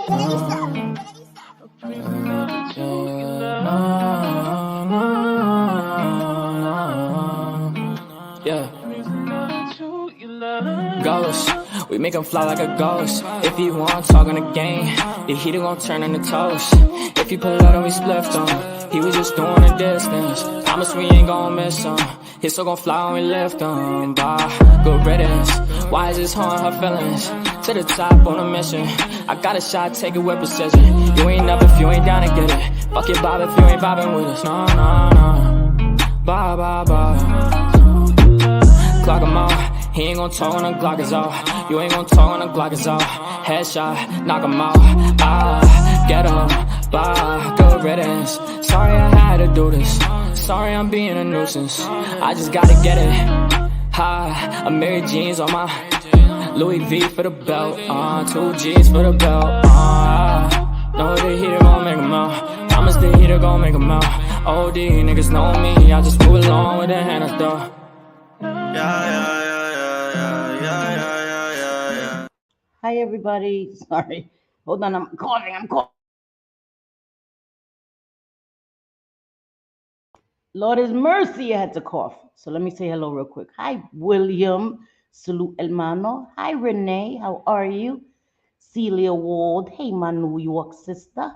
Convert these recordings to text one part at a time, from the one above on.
Yeah. Ghost, we make him fly like a ghost. If he want talk on the game, the heater gon' turn into toast. If he pull out and we spliffed him, he was just doing a distance. Promise we ain't gon' miss him. His soul gon' fly when we lift him. Bye, good riddance. Why is this harm her feelings? To the top on a mission. I got a shot, take it with precision. You ain't up if you ain't down to get it. Fuck your bob if you ain't vibing with us. No, no, no. Bye, bye, bye. Clock him out. He ain't gon' talk when the Glock is off. You ain't gon' talk when the Glock is off. Headshot, knock him out. Get him, bye, good riddance. Sorry I had to do this. Sorry I'm being a nuisance. I just gotta get it. I'm Mary Jeans on my Louis V for the belt. 2 G's for the belt. Know the heater gon' make him out. Promise the heater gon' make him out. OD niggas know me. I just move along with the hand I throw. Hi, everybody. Sorry. Hold on. I'm coughing. Lord is mercy, I had to cough. So let me say hello real quick. Hi, William. Salute, hermano. Hi, Renee. How are you? Celia Ward. Hey, my New York sister.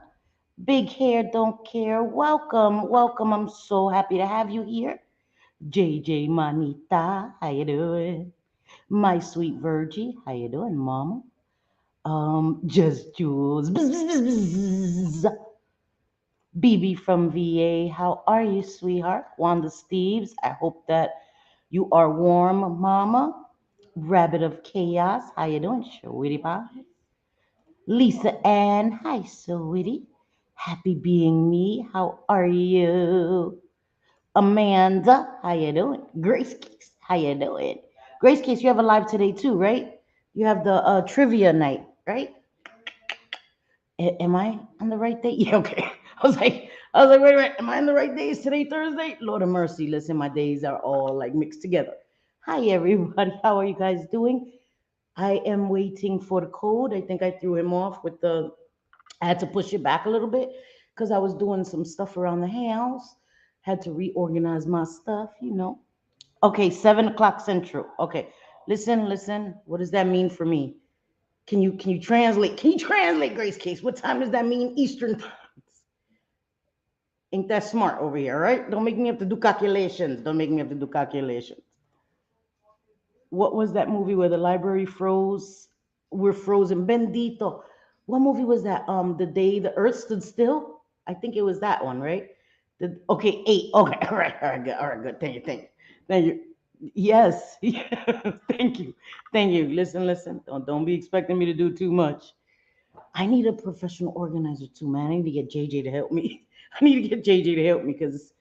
Big hair, don't care. Welcome. I'm so happy to have you here. JJ Manita. How you doing? My sweet Virgie. How you doing, mama? Just Jules. BB from VA, how are you, sweetheart? Wanda Steves, I hope that you are warm, mama. Rabbit of Chaos, how you doing, sweetie pie? Lisa Ann, hi, sweetie. Happy being me, how are you? Amanda, how you doing? Grace Case, how you doing? Grace Case, you have a live today too, right? You have the trivia night, right? Am I on the right day? Yeah, okay. I was like, wait a minute, am I on the right day? Is today Thursday? Lord of mercy, listen, my days are all like mixed together. Hi, everybody. How are you guys doing? I am waiting for the code. I think I threw him off with I had to push it back a little bit because I was doing some stuff around the house. Had to reorganize my stuff, Okay, 7 o'clock Central. Okay, listen. What does that mean for me? Can you translate? Can you translate, Grace Case? What time does that mean Eastern time? Ain't that smart over here, right? Don't make me have to do calculations. What was that movie where the library froze? We're frozen. Bendito. What movie was that? The day the earth stood still? I think it was that one, right? Okay, 8. Okay, all right, good. Thank you. Yes, thank you. Listen. Don't be expecting me to do too much. I need a professional organizer too, man. I need to get JJ to help me. Because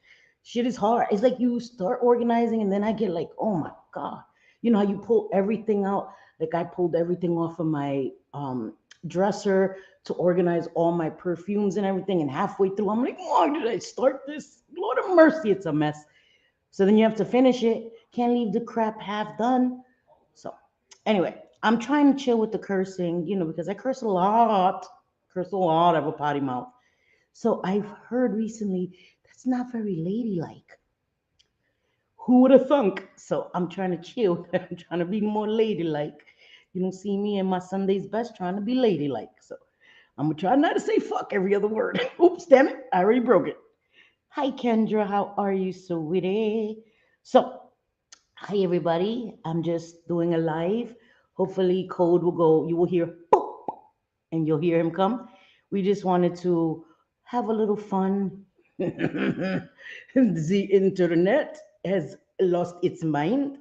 shit is hard. It's like you start organizing and then I get like, oh my God. You know how you pull everything out? Like I pulled everything off of my dresser to organize all my perfumes and everything. And halfway through, I'm like, why did I start this? Lord of mercy, it's a mess. So then you have to finish it. Can't leave the crap half done. So anyway, I'm trying to chill with the cursing, because I curse a lot. I have a potty mouth. So I've heard recently that's not very ladylike. Who would have thunk? So I'm trying to chill. I'm trying to be more ladylike. You don't see me in my Sunday's best trying to be ladylike. So I'm going to try not to say fuck every other word. Oops, damn it. I already broke it. Hi, Kendra. How are you, sweetie? So, hi, everybody. I'm just doing a live. Hopefully, code will go. You will hear boop, and you'll hear him come. We just wanted to have a little fun. The internet has lost its mind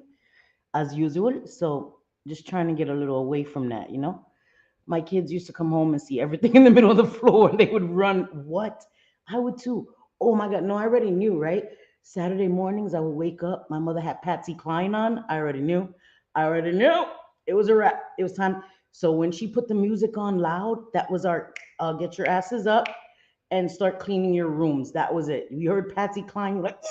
as usual. So, just trying to get a little away from that, My kids used to come home and see everything in the middle of the floor. They would run. What? I would too. Oh my God. No, I already knew, right? Saturday mornings, I would wake up. My mother had Patsy Cline on. I already knew. It was a wrap. It was time. So when she put the music on loud, that was our get your asses up and start cleaning your rooms. That was it. You heard Patsy Cline, you're like,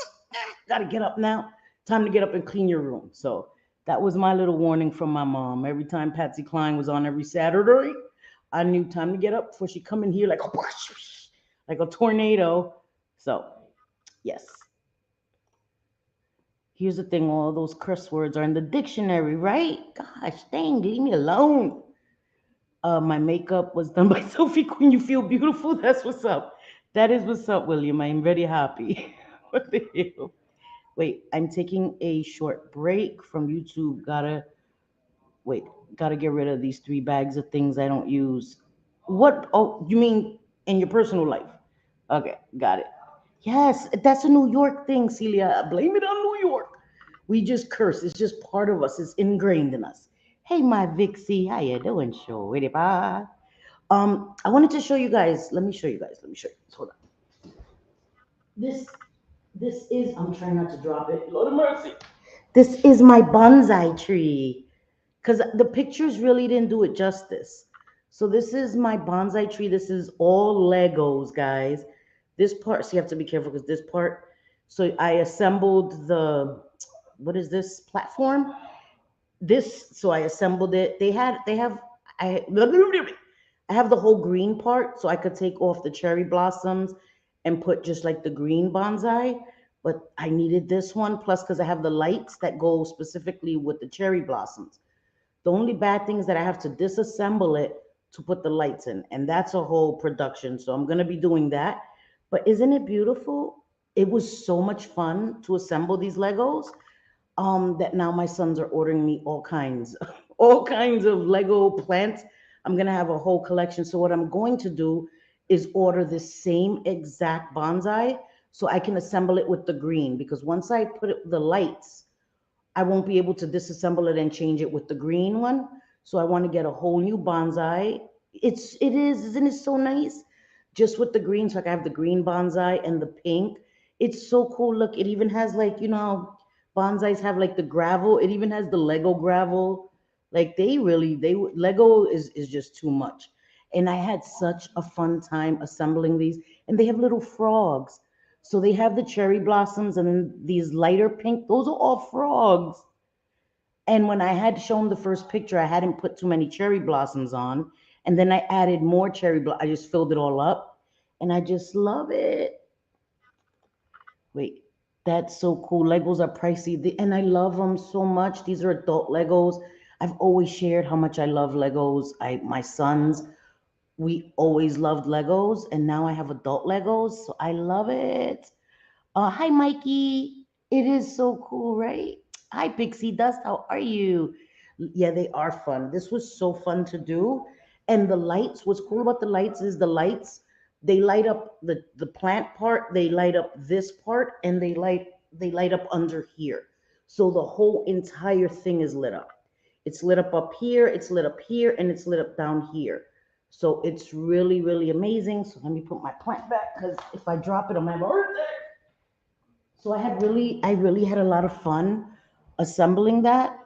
gotta get up now. Time to get up and clean your room. So that was my little warning from my mom. Every time Patsy Cline was on every Saturday, I knew time to get up before she come in here like like a tornado. So yes, here's the thing: all those curse words are in the dictionary, right? Gosh, dang, leave me alone. My makeup was done by Sophie Queen. You feel beautiful. That's what's up. That is what's up, William. I'm very happy. What the hell? Wait, I'm taking a short break from YouTube. Wait, gotta get rid of these 3 bags of things I don't use. What? Oh, you mean in your personal life? Okay, got it. Yes, that's a New York thing, Celia. Blame it on New York. We just curse. It's just part of us. It's ingrained in us. Hey, my Vixie, how you doing? Show it, bye. I wanted to show you guys. Let me show you guys. Let me show you. Hold on. This, this is. I'm trying not to drop it. Lord of mercy. This is my bonsai tree because the pictures really didn't do it justice. So this is my bonsai tree. This is all Legos, guys. This part, so you have to be careful because this part. So I assembled the, what is this platform? This, so I assembled it. They have, I, I have the whole green part, so I could take off the cherry blossoms and put just like the green bonsai. But I needed this one plus because I have the lights that go specifically with the cherry blossoms. The only bad thing is that I have to disassemble it to put the lights in, and that's a whole production. So I'm gonna be doing that. But isn't it beautiful? It was so much fun to assemble these Legos. That now my sons are ordering me all kinds, all kinds of Lego plants. I'm gonna have a whole collection. So what I'm going to do is order the same exact bonsai so I can assemble it with the green because once I put the lights I won't be able to disassemble it and change it with the green one. So I want to get a whole new bonsai. Isn't it so nice? Just with the green, so I can have the green bonsai and the pink. It's so cool. Look, it even has like, how bonsais have like the gravel. It even has the Lego gravel. Like Lego is just too much. And I had such a fun time assembling these. And they have little frogs. So they have the cherry blossoms and then these lighter pink. Those are all frogs. And when I had shown the first picture, I hadn't put too many cherry blossoms on. And then I added more I just filled it all up. And I just love it. Wait, that's so cool. Legos are pricey. And I love them so much. These are adult Legos. I've always shared how much I love Legos. My sons, we always loved Legos. And now I have adult Legos. So I love it. Hi, Mikey. It is so cool, right? Hi, Pixie Dust. How are you? Yeah, they are fun. This was so fun to do. And the lights, what's cool about the lights is the lights, they light up the plant part, they light up this part, and they light up under here. So the whole entire thing is lit up. It's lit up here, it's lit up here, and it's lit up down here. So it's really, really amazing. So let me put my plant back because if I drop it, I'm gonna have a heart attack. So I really had a lot of fun assembling that.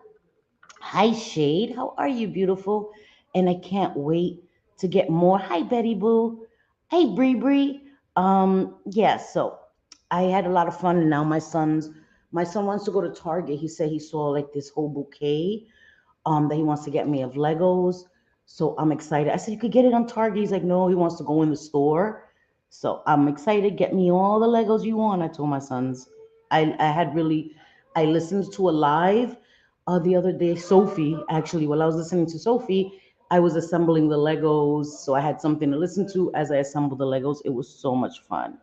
Hi, Shade. How are you, beautiful? And I can't wait to get more. Hi, Betty Boo. Hey, Bree Bree. Yeah, so I had a lot of fun. And now my son wants to go to Target. He said he saw like this whole bouquet that he wants to get me of Legos. So I'm excited. I said, you could get it on Target. He's like, no, he wants to go in the store. So I'm excited. Get me all the Legos you want. I told my sons. I listened to a live the other day, Sophie, actually, while I was listening to Sophie, I was assembling the Legos. So I had something to listen to as I assembled the Legos. It was so much fun.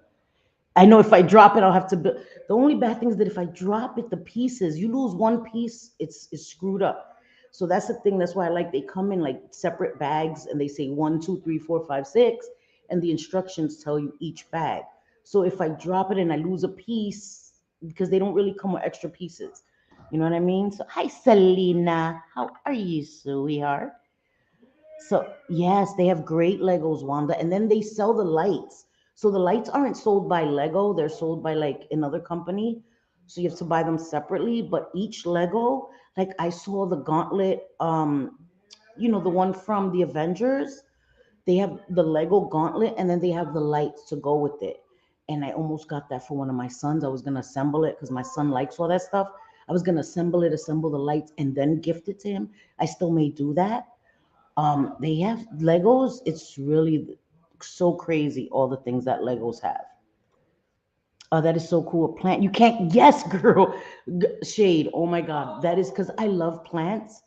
I know if I drop it, I'll have to build. The only bad thing is that if I drop it, the pieces, you lose one piece, it's screwed up. So that's the thing. That's why I like they come in like separate bags and they say 1, 2, 3, 4, 5, 6, and the instructions tell you each bag. So if I drop it and I lose a piece, because they don't really come with extra pieces. You know what I mean? So hi Selena. How are you, sweetheart? So yes, they have great Legos, Wanda, and then they sell the lights. So the lights aren't sold by Lego; they're sold by like another company. So you have to buy them separately. But each Lego, like I saw the Gauntlet, the one from the Avengers. They have the Lego Gauntlet, and then they have the lights to go with it. And I almost got that for one of my sons. I was gonna assemble it because my son likes all that stuff. I was gonna assemble the lights, and then gift it to him. I still may do that They have Legos. It's really so crazy all the things that Legos have. That is so cool. A plant. You can't. Yes, girl. Shade. Oh my God. That is because I love plants.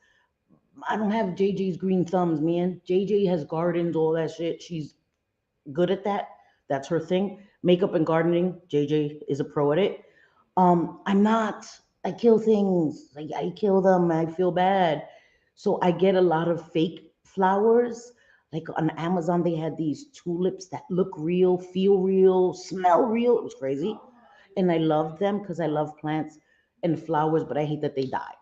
I don't have JJ's green thumbs, man. JJ has gardens, all that shit. She's good at that. That's her thing. Makeup and gardening. JJ is a pro at it. I'm not. I kill things. Like I kill them. I feel bad. So I get a lot of fake flowers. Like on Amazon, they had these tulips that look real, feel real, smell real. It was crazy. And I loved them because I love plants and flowers, but I hate that they die.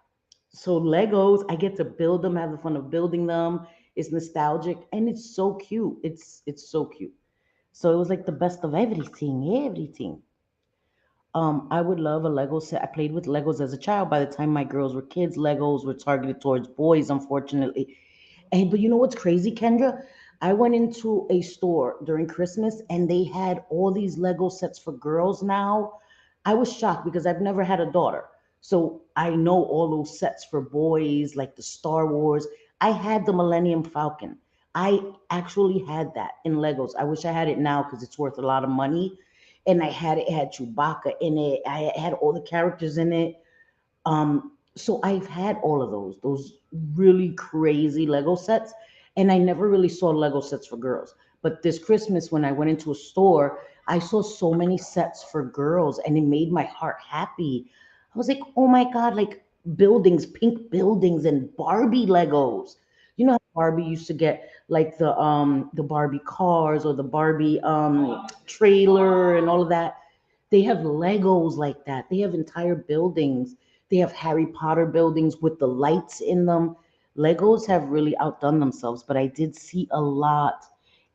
So Legos, I get to build them, have the fun of building them. It's nostalgic and it's so cute. It's so cute. So it was like the best of everything, everything. I would love a Lego set. I played with Legos as a child. By the time my girls were kids, Legos were targeted towards boys, unfortunately. And but you know what's crazy, Kendra? I went into a store during Christmas and they had all these Lego sets for girls now. I was shocked because I've never had a daughter. So I know all those sets for boys, like the Star Wars. I had the Millennium Falcon. I actually had that in Legos. I wish I had it now because it's worth a lot of money. And I had it had Chewbacca in it. I had all the characters in it. So I've had all of those really crazy Lego sets, and I never really saw Lego sets for girls. But this Christmas, when I went into a store, I saw so many sets for girls, and it made my heart happy. I was like, oh my God, like buildings, pink buildings, and Barbie Legos. You know how Barbie used to get like the Barbie cars or the Barbie trailer and all of that. They have Legos like that. They have entire buildings. They have Harry Potter buildings with the lights in them. Legos have really outdone themselves, but I did see a lot.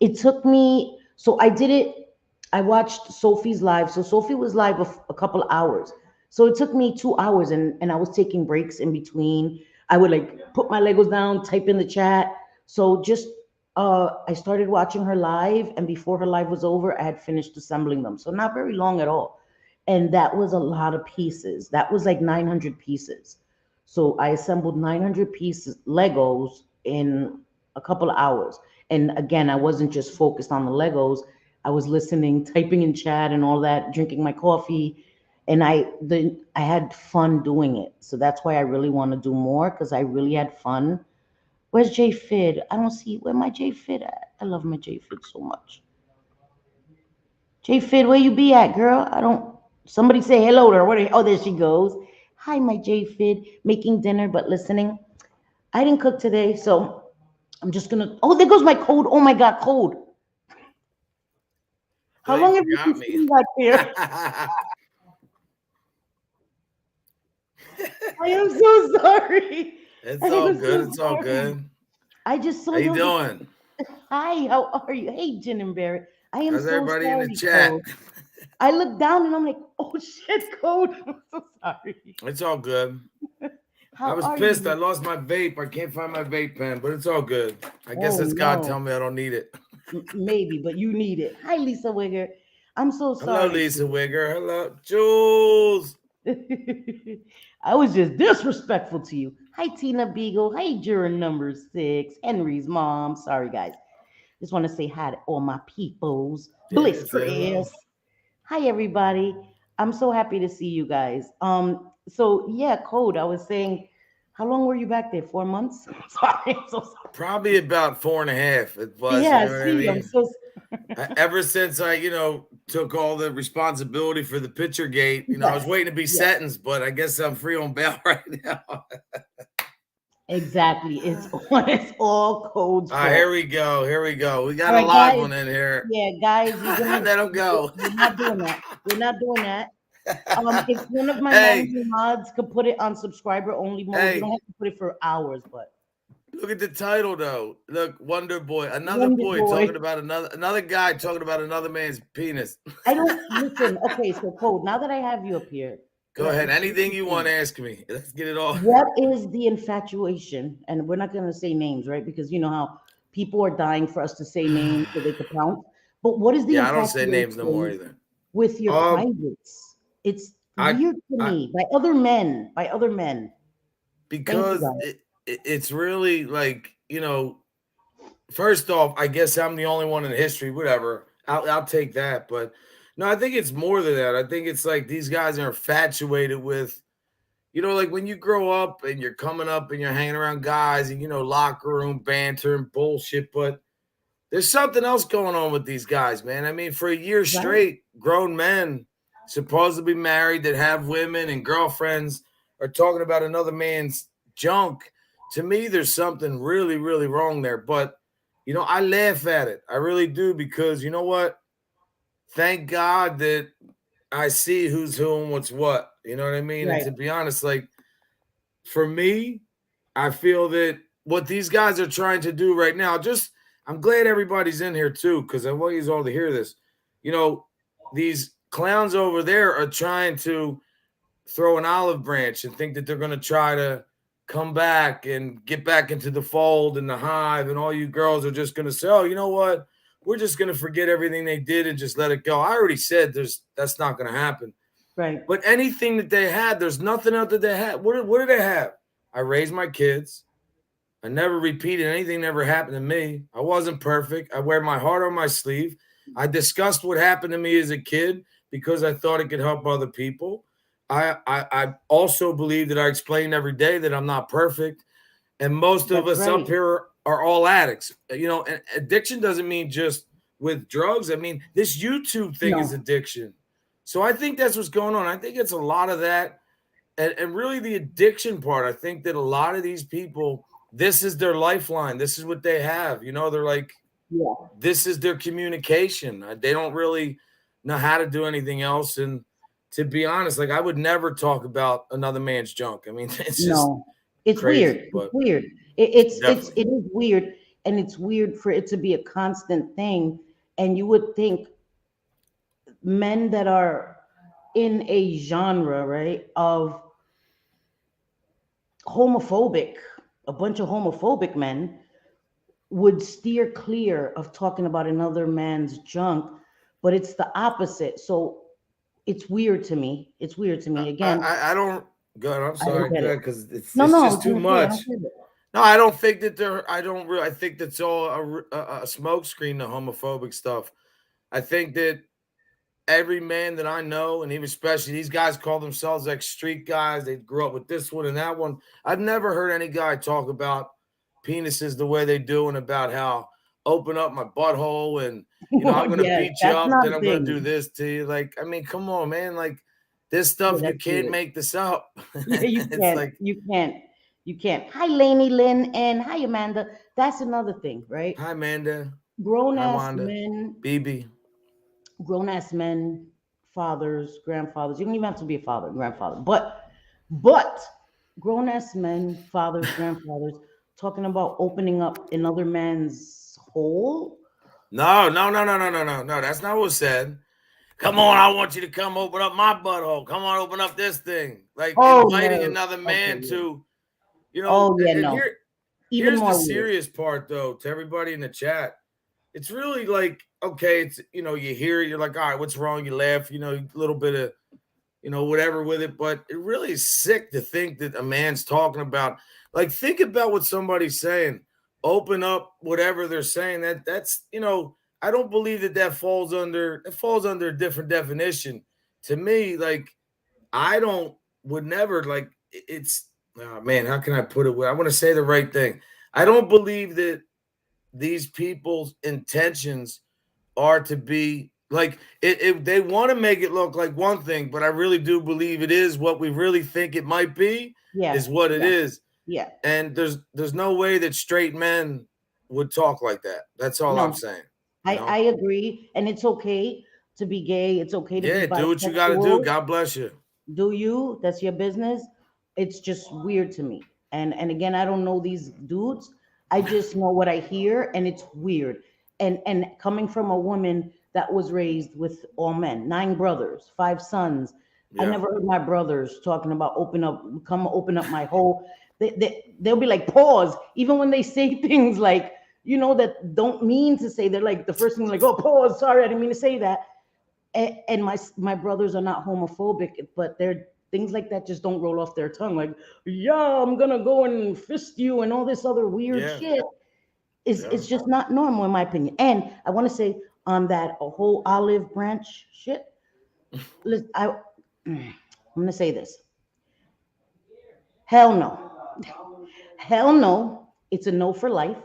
It took me, so I did it. I watched Sophie's live. So Sophie was live a couple hours. So it took me 2 hours and I was taking breaks in between. I would like put my Legos down, type in the chat. So just I started watching her live, and before her live was over, I had finished assembling them. So not very long at all. And that was a lot of pieces. That was like 900 pieces. So I assembled 900 pieces Legos in a couple of hours. And again, I wasn't just focused on the Legos. I was listening, typing in chat and all that, drinking my coffee, and I had fun doing it. So that's why I really want to do more because I really had fun. Where's J Fid? I don't see where my J Fid at. I love my J Fid so much. J Fid, where you be at, girl? I don't. Somebody say hello to her. Oh, there she goes. Hi, my J Fid, making dinner but listening. I didn't cook today, so I'm just gonna. Oh, there goes my code. Oh my God, code. How Oh, you long have you been forgot me. sitting back here? I am so sorry. I It's all am good. so It's all sorry. good. I just saw How you you. doing? Hi, how are you? Hey, Jen and Barrett. I am How's so everybody in the sorry, chat? Code. I look down and I'm like, oh shit, Code. I'm so sorry. It's all good. I How was are pissed. I you? lost my vape. I can't find my vape pen, but it's all good. I guess Oh it's God no. telling me I don't need it. Maybe, but you need it. Hi, Lisa Wigger. I'm so Hello, sorry. Lisa Wigger. Hello, Jules. I was just disrespectful to you. Hi, Tina Beagle. Hi, juror number 6. Henry's mom. Sorry, guys. Just want to say hi to all my peoples. Yeah, Bliss say hello. Chris. Hi, everybody. I'm so happy to see you guys. So yeah, Code. I was saying, how long were you back there? 4 months? Sorry, I'm so sorry. Probably about 4.5. It was, you Yeah, know what I see, I'm mean? so. Ever since I, took all the responsibility for the pitcher gate, I was Yes, waiting to be yes, sentenced, but I guess I'm free on bail right now. exactly. It's it's all Code's Here fault. we go. Here we go. We All got a right, live guys. one in here. Yeah, guys, Let him go. we're not doing that. We're not doing that. If one of my Hey, managing mods could put it on subscriber only mode, you don't hey, have to put it for hours, but look at the title though. Look, Wonder Boy, another Wonder boy Boy. talking about another guy talking about another man's penis. I don't listen. Okay, so Code. Now that I have you up here, Go ahead. two Anything quick you want things. to ask me. Let's get it all. What is the infatuation? And we're not going to say names, right? Because you know how people are dying for us to say names so they can pounce. But what is the Yeah, I don't say names no more infatuation either. with your Um, privates? It's I, weird to I, me by other men. By other men. Thank you, because guys. it's really like first off, I guess I'm the only one in history. Whatever, I'll take that. But no, I think it's more than that. I think it's like these guys are infatuated with, like when you grow up and you're coming up and you're hanging around guys and locker room banter and bullshit, but there's something else going on with these guys, man. I mean, for a year Right. straight, grown men supposedly married that have women and girlfriends are talking about another man's junk. To me, there's something really, really wrong there. But, I laugh at it. I really do because you know what? Thank God that I see who's who and what's what. You know what I mean? And Right. to be honest, like for me, I feel that what these guys are trying to do right now, I'm glad everybody's in here too, because I want you all to hear this. These clowns over there are trying to throw an olive branch and think that they're going to try to come back and get back into the fold and the hive, and all you girls are just going to say, oh, you know what? We're just going to forget everything they did and just let it go. I already said that's not going to happen. Right. But anything that they had, there's nothing else that they had. What did they have? I raised my kids. I never repeated anything that ever happened to me. I wasn't perfect. I wear my heart on my sleeve. I discussed what happened to me as a kid because I thought it could help other people. I also believe that I explain every day that I'm not perfect. And most of That's us up right. here are all addicts. And addiction doesn't mean just with drugs. I mean, this YouTube thing is No. addiction. So I think that's what's going on. I think it's a lot of that. And really the addiction part. I think that a lot of these people, this is their lifeline. This is what they have. They're like, Yeah. this is their communication. They don't really know how to do anything else. And to be honest, like I would never talk about another man's junk. I mean, it's just No. It's weird. crazy, It's but weird. It definitely. is weird, and it's weird for it to be a constant thing. And you would think men that are in a genre, right, of homophobic, a bunch of homophobic men would steer clear of talking about another man's junk, but it's the opposite. So it's weird to me. It's weird to me. Again, I don't go ahead. I'm I don't sorry, get it. good because it's No, it's no, I just was too gonna say I don't much. get it. No, I don't think that they're. I don't really. I think that's all a smoke screen. The homophobic stuff. I think that every man that I know, and even especially these guys call themselves like street guys. They grew up with this one and that one. I've never heard any guy talk about penises the way they do and about how open up my butthole and I'm gonna Yes, beat you that's up, not then a I'm gonna do thing. this to you. Like, I mean, come on, man. Like this Yeah, stuff you that's can't weird. make this up. Yeah, you It's can't. like, You can't. You can't. Hi, Lainey Lynn, and hi, Amanda. That's another thing, right? hi Amanda, Grown hi ass Wanda, men, BB. grown ass men, fathers, grandfathers. You don't even have to be a father, grandfather, but grown ass men, fathers, grandfathers, talking about opening up another man's hole. No, no, no, no, no, no, no, no. That's not what was said. Come on, I want you to come open up my butthole. Come on, open up this thing. Like Oh inviting no. another Okay. man Yeah. to, Oh yeah. and No. Even here's the more weird. serious part though, to everybody in the chat. It's really like, okay, it's you hear it, you're like, all right, what's wrong? You laugh, a little bit of, whatever with it. But it really is sick to think that a man's talking about, like, think about what somebody's saying. Open up whatever they're saying. That's, I don't believe that falls under a different definition. To me, like, I don't would never like it's oh man, how can I put it? I want to say the right thing. I don't believe that these people's intentions are to be like they want to make it look like one thing, but I really do believe it is what we really think it might be Yeah. is what it Yeah. is. Yeah. And there's no way that straight men would talk like that. That's all I'm No. saying. I agree, and it's okay to be gay. It's okay to be Yeah, do what you got to do. bisexual. God bless you. Do you? That's your business. It's just weird to me. And again, I don't know these dudes. I just know what I hear, and it's weird. And coming from a woman that was raised with all men, 9 brothers, 5 sons. I Yeah, never heard my brothers talking about come open up my hole. They'll be like, pause. Even when they say things like, that don't mean to say, they're like, the first thing like, oh, pause. Sorry, I didn't mean to say that. And my brothers are not homophobic, but they're things like that just don't roll off their tongue. Like, yeah, I'm gonna go and fist you and all this other weird yeah. shit. Yeah. It's just not normal in my opinion. And I want to say on that a whole olive branch shit. I'm gonna say this. Hell no. Hell no. It's a no for life.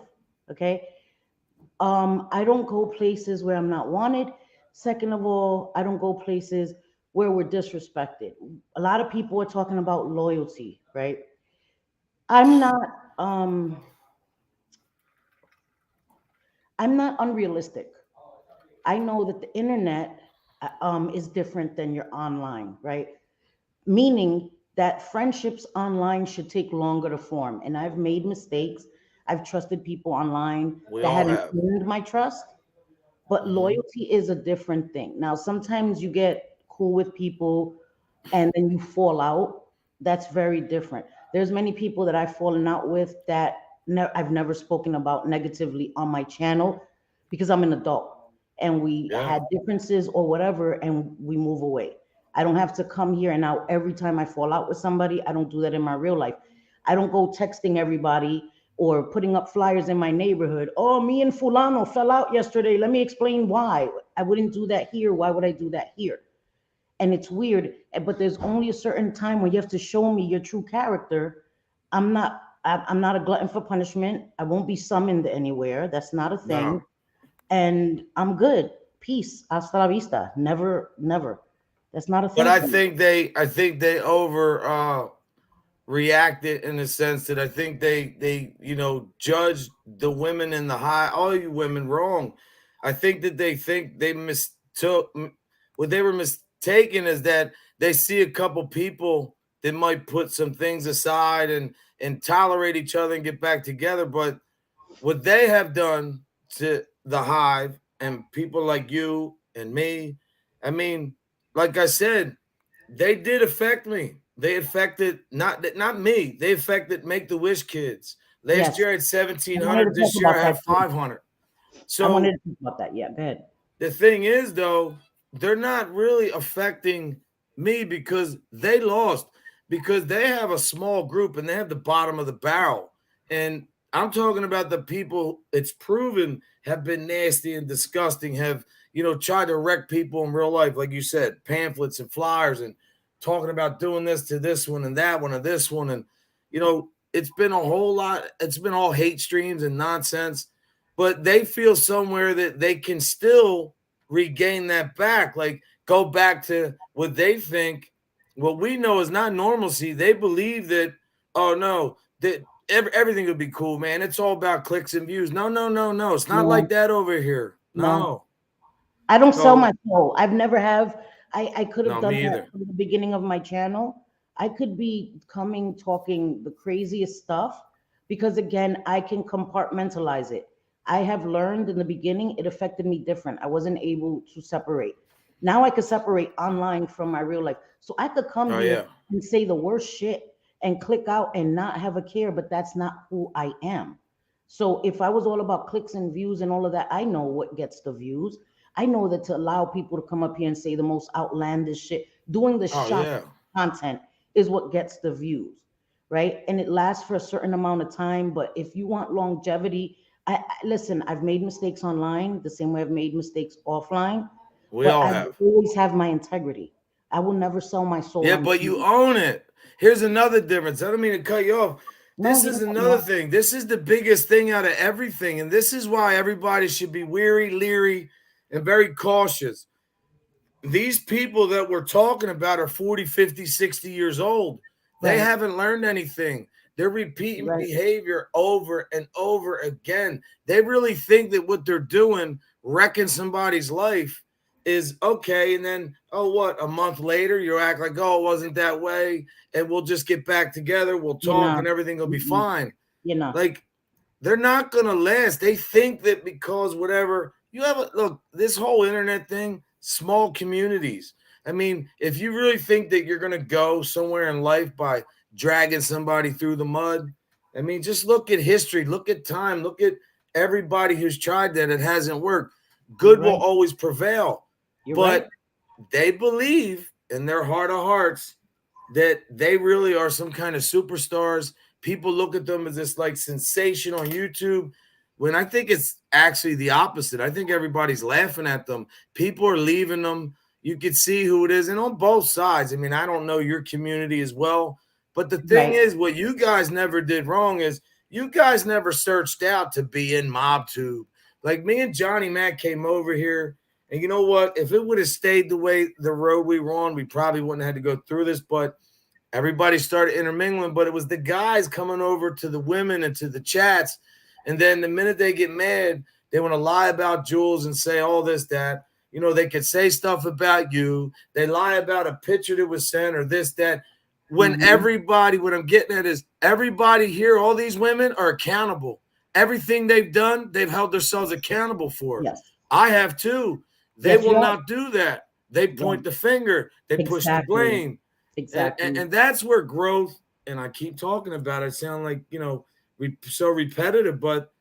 Okay. I don't go places where I'm not wanted. Second of all, I don't go places where we're disrespected. A lot of people are talking about loyalty, right? I'm not um I'm not unrealistic. I know that the internet is different than your online, right? Meaning that friendships online should take longer to form. And I've made mistakes. I've trusted people online We that all hadn't have. earned my trust. But Hmm. loyalty is a different thing. Now, sometimes you get cool with people and then you fall out. That's very different. There's many people that I've fallen out with that I've never spoken about negatively on my channel because I'm an adult and we Yeah. had differences or whatever and we move away. I don't have to come here and now every time I fall out with somebody, I don't do that in my real life. I don't go texting everybody or putting up flyers in my neighborhood. Oh, me and Fulano fell out yesterday. Let me explain why. I wouldn't do that here. Why would I do that here? And it's weird, but there's only a certain time when you have to show me your true character. I'm not a glutton for punishment. I won't be summoned anywhere. That's not a thing. No. And I'm good. Peace. Hasta la vista. Never, never. That's not a But thing for me. I think they over reacted in the sense that I think they judged the women in the high, all you women, wrong. I think that they think they mistook what they were mistaken is that they see a couple people that might put some things aside and tolerate each other and get back together. But what they have done to the hive and people like you and me, I mean, like I said, they did affect me. They affected not me. They affected Make the Wish kids. Last Yes. year I had I wanted 1,700. to talk This year about I that have too. 500. I wanted So to talk about that. Yeah, go ahead. the thing is, though, they're not really affecting me because they lost, because they have a small group and they have the bottom of the barrel. And I'm talking about the people it's proven have been nasty and disgusting, have, tried to wreck people in real life, like you said, pamphlets and flyers and talking about doing this to this one and that one and this one. And, it's been a whole lot, it's been all hate streams and nonsense, but they feel somewhere that they can still regain that back, like go back to what they think. What we know is not normalcy. They believe that, oh no, that everything would be cool, man. It's all about clicks and views. No, no, no, no. It's not like No, that over here. no. No. I don't sell So my soul. I've never have. I could have no, done me that either. from the beginning of my channel. I could be coming talking the craziest stuff because again, I can compartmentalize it. I have learned in the beginning it affected me different. I wasn't able to separate. Now I could separate online from my real life. So I could come Oh here yeah. and say the worst shit and click out and not have a care, but that's not who I am. So if I was all about clicks and views and all of that, I know what gets the views. I know that to allow people to come up here and say the most outlandish shit, doing the Oh shock yeah. content is what gets the views, right? And it lasts for a certain amount of time. But if you want longevity, listen, I've made mistakes online the same way I've made mistakes offline, We but all I have. will always have my integrity. I will never sell my soul Yeah, on but you TV. own it. Here's another difference. I don't mean to cut you off. No, This you is can cut me another off. thing. This is the biggest thing out of everything. And this is why everybody should be weary, leery, and very cautious. These people that we're talking about are 40, 50, 60 years old. They Right, haven't learned anything. They're repeating right. behavior over and over again. They really think that what they're doing, wrecking somebody's life, is okay. And then, oh, what? A month later, you act like, oh, it wasn't that way. And we'll just get back together. We'll You talk know, and everything will be mm-mm, fine. you know, Like, they're not gonna last. They think that because whatever you have a look, this whole internet thing, small communities. I mean, if you really think that you're gonna go somewhere in life by dragging somebody through the mud, I mean, just look at history, look at time, look at everybody who's tried that. It hasn't worked. you're Good will right. always prevail. You're right. But they believe in their heart of hearts that they really are some kind of superstars. People look at them as this like sensation on YouTube. when I think it's actually the opposite. I think everybody's laughing at them. People are leaving them. You can see who it is. And on both sides, I mean, I don't know your community as well. But the thing Right. is, what you guys never did wrong is you guys never searched out to be in MobTube. Like me and Johnny Mac came over here. And you know what? If it would have stayed the way the road we were on, we probably wouldn't have had to go through this. But everybody started intermingling. But it was the guys coming over to the women and to the chats. And then the minute they get mad, they want to lie about Jules and say all this, that. You know, they could say stuff about you. They lie about a picture that was sent or this, that. When everybody, what I'm getting at is everybody here, all these women are accountable. Everything they've done, they've held themselves accountable for. Yes. I have too. They Yes, will you not do that. They point the finger. They push the Exactly. blame. Exactly. And that's where growth, and I keep talking about it, I sound like, you know, so repetitive, but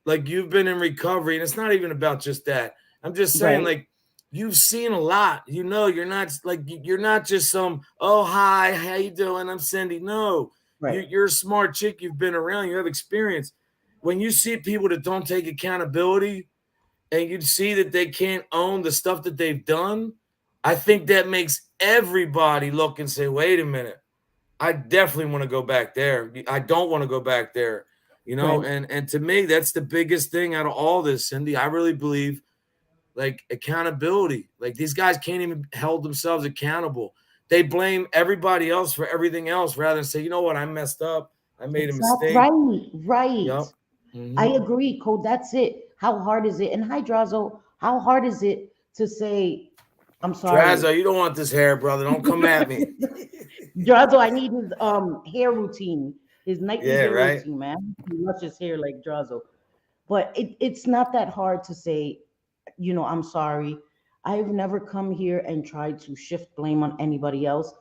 like you've been in recovery, and it's not even about just that. I'm just saying, Right. like, you've seen a lot. You know, you're not just some, oh, hi, how you doing? I'm Cindy. No, Right. you're a smart chick. You've been around. You have experience. When you see people that don't take accountability and you see that they can't own the stuff that they've done, I think that makes everybody look and say, wait a minute. I definitely want to go back there. I don't want to go back there, you know? Right. And to me, that's the biggest thing out of all this, Cindy. I really believe like accountability. Like these guys can't even hold themselves accountable. They blame everybody else for everything else rather than say, you know what, I messed up. I made a mistake. Right. Right. Yep. I agree, Code. That's it. How hard is it? And hi, Drazo. How hard is it to say, I'm sorry? Drazo, you don't want this hair, brother. Don't come at me. Drazo, I need his hair routine, his nightly Yeah, hair right. routine, man. He loves his hair like Drazo. But it's not that hard to say, you know, I'm sorry. I've never come here and tried to shift blame on anybody else,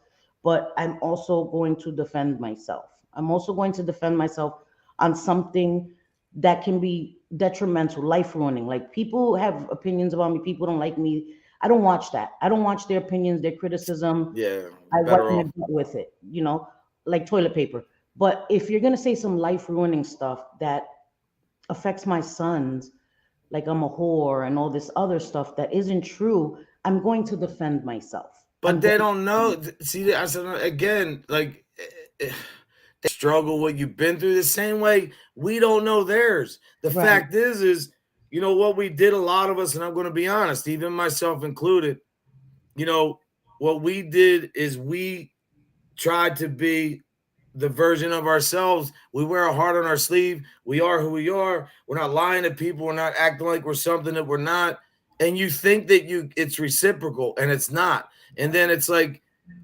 but I'm also going to defend myself. I'm also going to defend myself on something that can be detrimental, life ruining. Like people have opinions about me, people don't like me. I don't watch that. I don't watch their opinions, their criticism. Yeah, I wipe better my off. butt with it, you know, like toilet paper. But if you're gonna say some life ruining stuff that affects my sons, like I'm a whore and all this other stuff that isn't true, I'm going to defend myself. But they don't know. See, I said again, like they struggle what you've been through the same way we don't know theirs. The Right. fact is, you know what we did, a lot of us, and I'm going to be honest, even myself included, you know, what we did is we tried to be the version of ourselves. We wear a heart on our sleeve. We are who we are. We're not lying to people. We're not acting like we're something that we're not. And you think that it's reciprocal, and it's not. And then it's like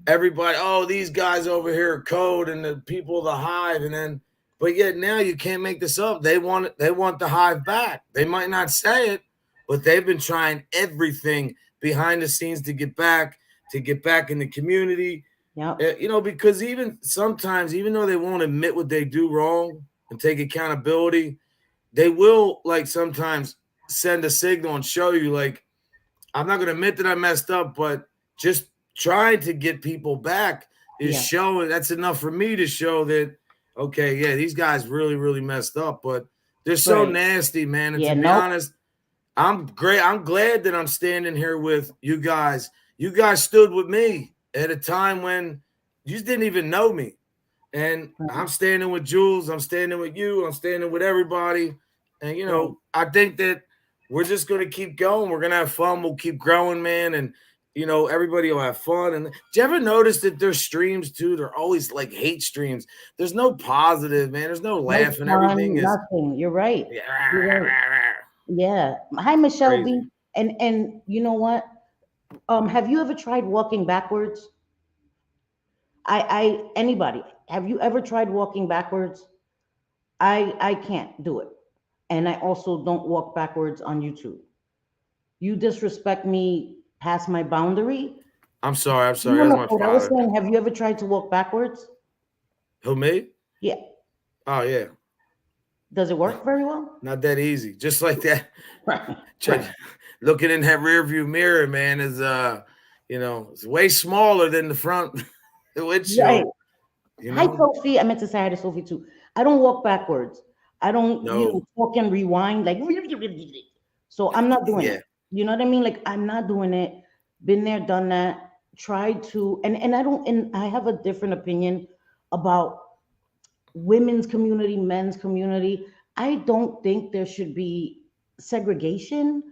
everybody, oh, these guys over here are code and the people of the hive. And then, but yet now you can't make this up. They want it, they want the hive back. They might not say it, but they've been trying everything behind the scenes to get back in the community. Yeah. You know, because even sometimes, even though they won't admit what they do wrong and take accountability, they will like sometimes send a signal and show you like, I'm not going to admit that I messed up, but just trying to get people back is Yeah. showing. That's enough for me to show that, okay, yeah, these guys really, really messed up, but they're so Right. nasty, man. And Yeah, to be nope. honest, I'm great. I'm glad that I'm standing here with you guys. You guys stood with me at a time when you just didn't even know me. And I'm standing with Jules. I'm standing with you. I'm standing with everybody. And, you know, I think that we're just going to keep going. We're going to have fun. We'll keep growing, man. And, you know, everybody will have fun. And do you ever notice that there's streams too? They're always like hate streams. There's no positive, man. There's no No laughing. fun, Everything is, nothing. You're right. yeah. You're right. Yeah. Hi, Michelle Crazy. B. And you know what? Have you ever tried walking backwards? Anybody, have you ever tried walking backwards? I can't do it. And I also don't walk backwards on YouTube. You disrespect me past my boundary. I'm sorry. No, That's no, my I was father. saying, have you ever tried to walk backwards? Who, me? Yeah. Oh, yeah. Does it work very well? Not that easy. Just like that. Right. Looking in that rear view mirror, man, is you know, it's way smaller than the front windshield. Right. You Hi, know? Sophie. I meant to say hi to Sophie too. I don't walk backwards. I don't, No. talk and rewind like. So I'm not doing Yeah. it. You know what I mean? Like I'm not doing it. Been there, done that. Tried to, and I don't, and I have a different opinion about women's community, men's community. I don't think there should be segregation.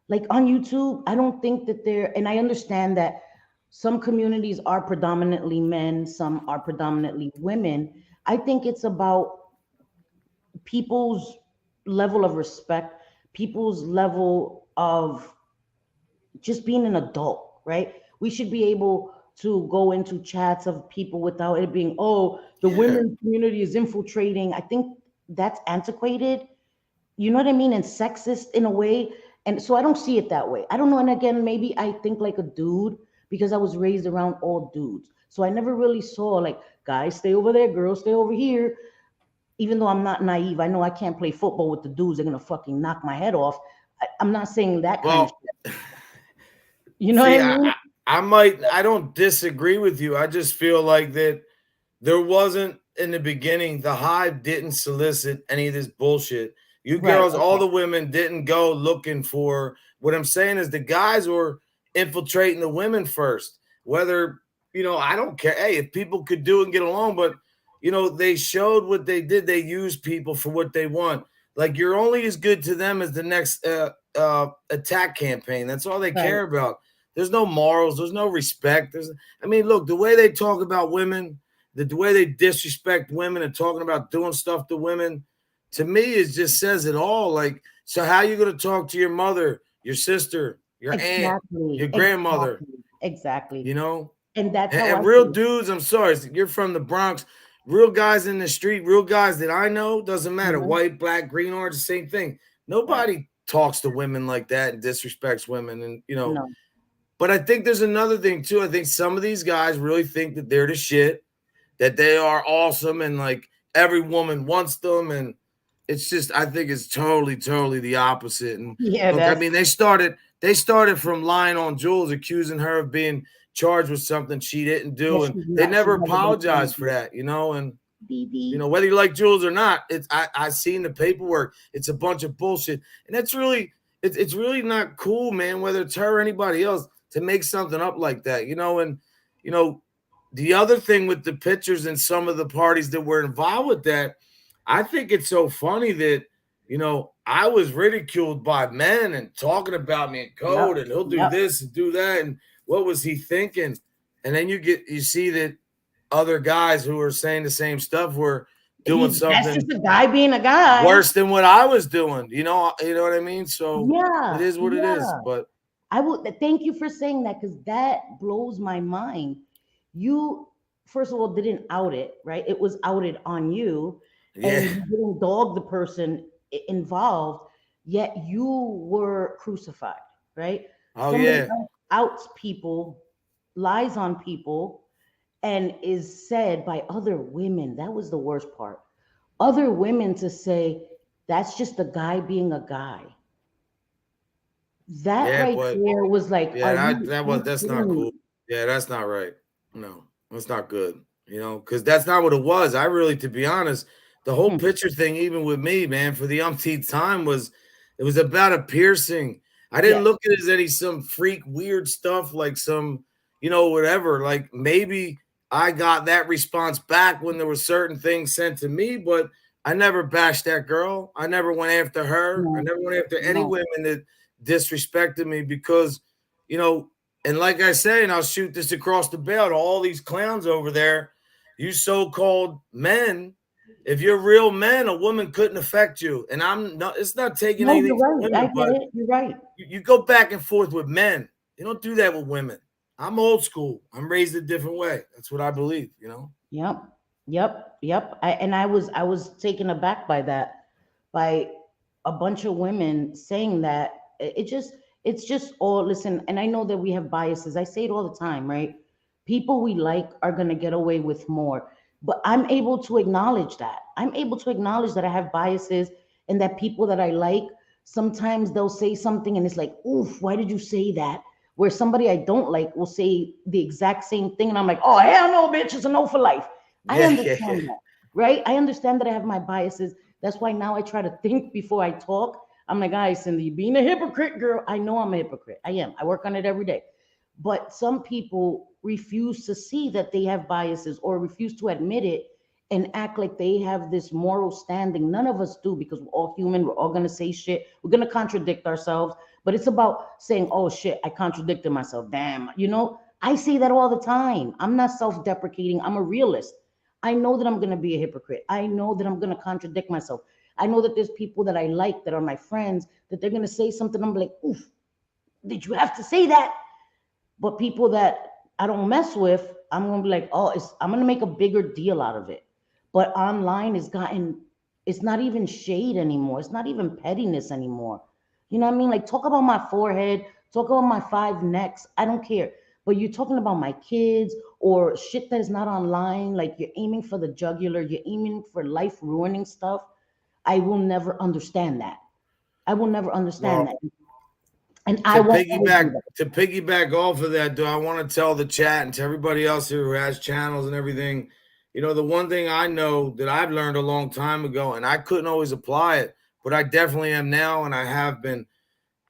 Like on YouTube, I don't think that there, and I understand that some communities are predominantly men, some are predominantly women. I think it's about people's level of respect, people's level of just being an adult, right? We should be able to go into chats of people without it being, oh, the Yeah. women's community is infiltrating. I think that's antiquated, you know what I mean? And sexist in a way. And so I don't see it that way. I don't know. And again, maybe I think like a dude because I was raised around all dudes. So I never really saw like guys stay over there, girls stay over here. Even though I'm not naive, I know I can't play football with the dudes. They're gonna fucking knock my head off. I'm not saying that kind of Well, shit. You know what see, I mean? I don't disagree with you. I just feel like that there wasn't in the beginning, the hive didn't solicit any of this bullshit. You Right. girls, all Okay. the women didn't go looking for what I'm saying is the guys were infiltrating the women first. Whether, I don't care. Hey, if people could do it and get along, but they showed what they did. They used people for what they want. Like you're only as good to them as the next attack campaign. That's all they Right. care about. There's no morals. There's no respect. Look, the way they talk about women, the way they disrespect women and talking about doing stuff to women, to me, it just says it all. Like, so how you going to talk to your mother, your sister, your aunt, your Exactly. grandmother, Exactly. Exactly. you know? And that's And, how I and real feel. dudes, I'm sorry, you're from the Bronx. Real guys in the street, real guys that I know, doesn't matter. Mhm. White, black, green, orange, the same thing. Right. Nobody talks to women like that and disrespects women. And, No. but I think there's another thing too. I think some of these guys really think that they're the shit, that they are awesome, and like every woman wants them. And it's just, I think it's totally, totally the opposite. And Yeah, look, I that's mean, they started from lying on Jules, accusing her of being charged with something she didn't that do, and she's they not. She's never never been apologized for crazy. that. And BB. whether you like Jules or not, I seen the paperwork. It's a bunch of bullshit, and that's really it's really not cool, man. Whether it's her or anybody else to make something up like that, and you know the other thing with the pictures and some of the parties that were involved with that, I think it's so funny that I was ridiculed by men and talking about me in Yep. code, and he'll do Yep. this and do that, and what was he thinking? And then you see that other guys who are saying the same stuff were doing That's just something a guy being a guy. worse than what I was doing. You know what I mean? So it Yeah. is what it is. Yeah. But I would thank you for saying that because that blows my mind. You, first of all, didn't out it, right? It was outed on you, yeah. and you didn't dog the person involved, yet you were crucified, right? Oh Somebody yeah. else outs people, lies on people, and is said by other women. That was the worst part. Other women to say, that's just a guy being a guy. That Yeah, right but there was like, yeah, are you that's not kidding cool. me? Yeah, that's not right. No, that's not good. Because that's not what it was. I really, to be honest, the whole Hmm. picture thing, even with me, man, for the umpteenth time it was about a piercing. I didn't Yes. look at it as any some freak weird stuff like some, whatever. Like maybe I got that response back when there were certain things sent to me, but I never bashed that girl. I never went after her. I No. never went after any No. women that disrespected me because, you know, and like I say, and I'll shoot this across the bow to all these clowns over there, you so-called men, if you're real men, a woman couldn't affect you. And I'm not, it's not taking No, you're anything from right. I women, get but it. You're right. you go back and forth with men. You don't do that with women. I'm old school. I'm raised a different way. That's what I believe. Yep. Yep. Yep. I was taken aback by that, by a bunch of women saying that. It's just all, listen, and I know that we have biases. I say it all the time, right? People we like are gonna get away with more. But I'm able to acknowledge that. I'm able to acknowledge that I have biases and that people that I like, sometimes they'll say something and it's like, oof, why did you say that? Where somebody I don't like will say the exact same thing, and I'm like, oh hell no, bitch, it's a no for life. I Yeah, yeah, yeah. understand that, right? I understand that I have my biases. That's why now I try to think before I talk. I'm like, guys, Cindy, being a hypocrite, girl. I know I'm a hypocrite. I am. I work on it every day. But some people refuse to see that they have biases or refuse to admit it and act like they have this moral standing. None of us do because we're all human. We're all going to say shit. We're going to contradict ourselves. But it's about saying, oh shit, I contradicted myself. Damn. I say that all the time. I'm not self deprecating. I'm a realist. I know that I'm going to be a hypocrite. I know that I'm going to contradict myself. I know that there's people that I like that are my friends that they're going to say something. I'm like, oof, did you have to say that? But people that I don't mess with, I'm gonna be like, oh, I'm gonna make a bigger deal out of it. But online it's not even shade anymore. It's not even pettiness anymore. You know what I mean? Like talk about my forehead, talk about my five necks. I don't care. But you're talking about my kids or shit that is not online, like you're aiming for the jugular, you're aiming for life ruining stuff. I will never understand that. I will never understand Well, that. And I to won't ever do piggyback that. to piggyback off of that, do I want to tell the chat and to everybody else here who has channels and everything, the one thing I know that I've learned a long time ago, and I couldn't always apply it, but I definitely am now, and I have been.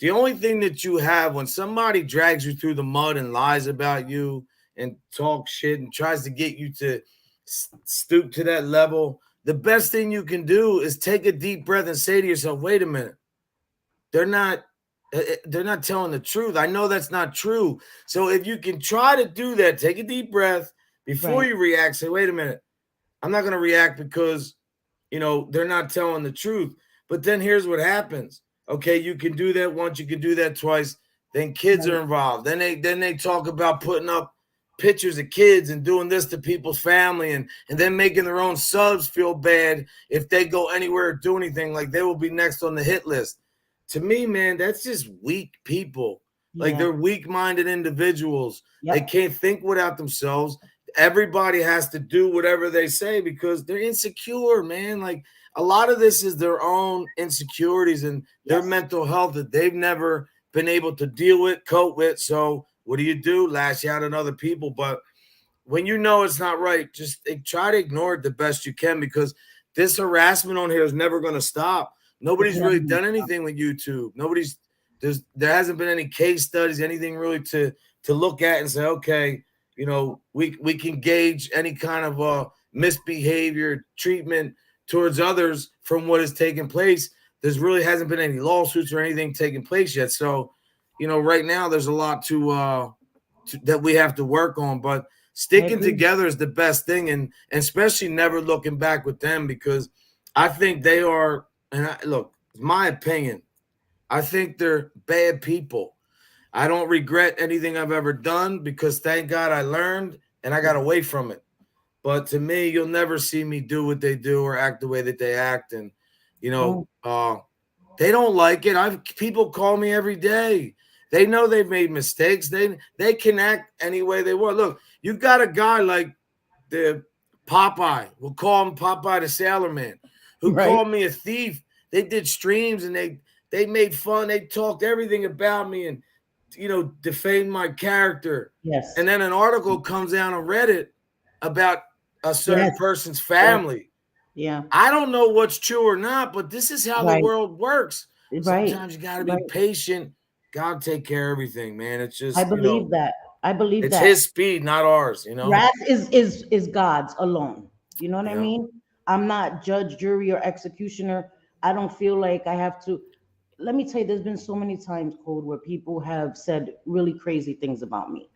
The only thing that you have when somebody drags you through the mud and lies about you and talk shit and tries to get you to stoop to that level, the best thing you can do is take a deep breath and say to yourself, wait a minute, they're not they're not telling the truth. I know that's not true. So if you can try to do that, take a deep breath before Right. you react. Say, wait a minute, I'm not going to react because, they're not telling the truth. But then here's what happens. Okay, you can do that once, you can do that twice. Then kids Right. are involved. Then they talk about putting up pictures of kids and doing this to people's family and then making their own subs feel bad if they go anywhere or do anything, like they will be next on the hit list. To me, man, that's just weak people. Like Yeah. they're weak-minded individuals. They Yep. can't think without themselves. Everybody has to do whatever they say because they're insecure, man. Like a lot of this is their own insecurities and their Yes. mental health that they've never been able to deal with, cope with. So what do? Lash out at other people. But when you know it's not right, just try to ignore it the best you can because this harassment on here is never going to stop. It's Nobody's never really gonna done stop. anything with YouTube. There hasn't been any case studies, anything really to look at and say, okay, we can gauge any kind of misbehavior, treatment towards others from what has taken place. There's really hasn't been any lawsuits or anything taking place yet. So, right now there's a lot that we have to work on, but I sticking agree. together is the best thing, and especially never looking back with them because I think they are. And look, it's my opinion. I think they're bad people. I don't regret anything I've ever done because thank God I learned and I got Yes. away from it. But to me, you'll never see me do what they do or act the way that they act, and you know, No. uh, they don't like it. I've people call me every day. They know they've made mistakes. They can act any way they want. Look, you got a guy like the Popeye. We'll call him Popeye the Sailor Man, who Right. called me a thief. They did streams and they made fun. They talked everything about me and defamed my character. Yes. And then an article comes out on Reddit about a certain Yes. person's Yes. family. Yeah. I don't know what's true or not, but this is how the Right. world works. Right. Sometimes you got to be Right. patient. God take care of everything, man. It's I just, believe that. I believe it's that. his speed, not ours. Wrath is God's alone. You know what I Yeah. mean? I'm not judge, jury, or executioner. I don't feel like I have to. Let me tell you, there's been so many times, Code, where people have said really crazy things about me.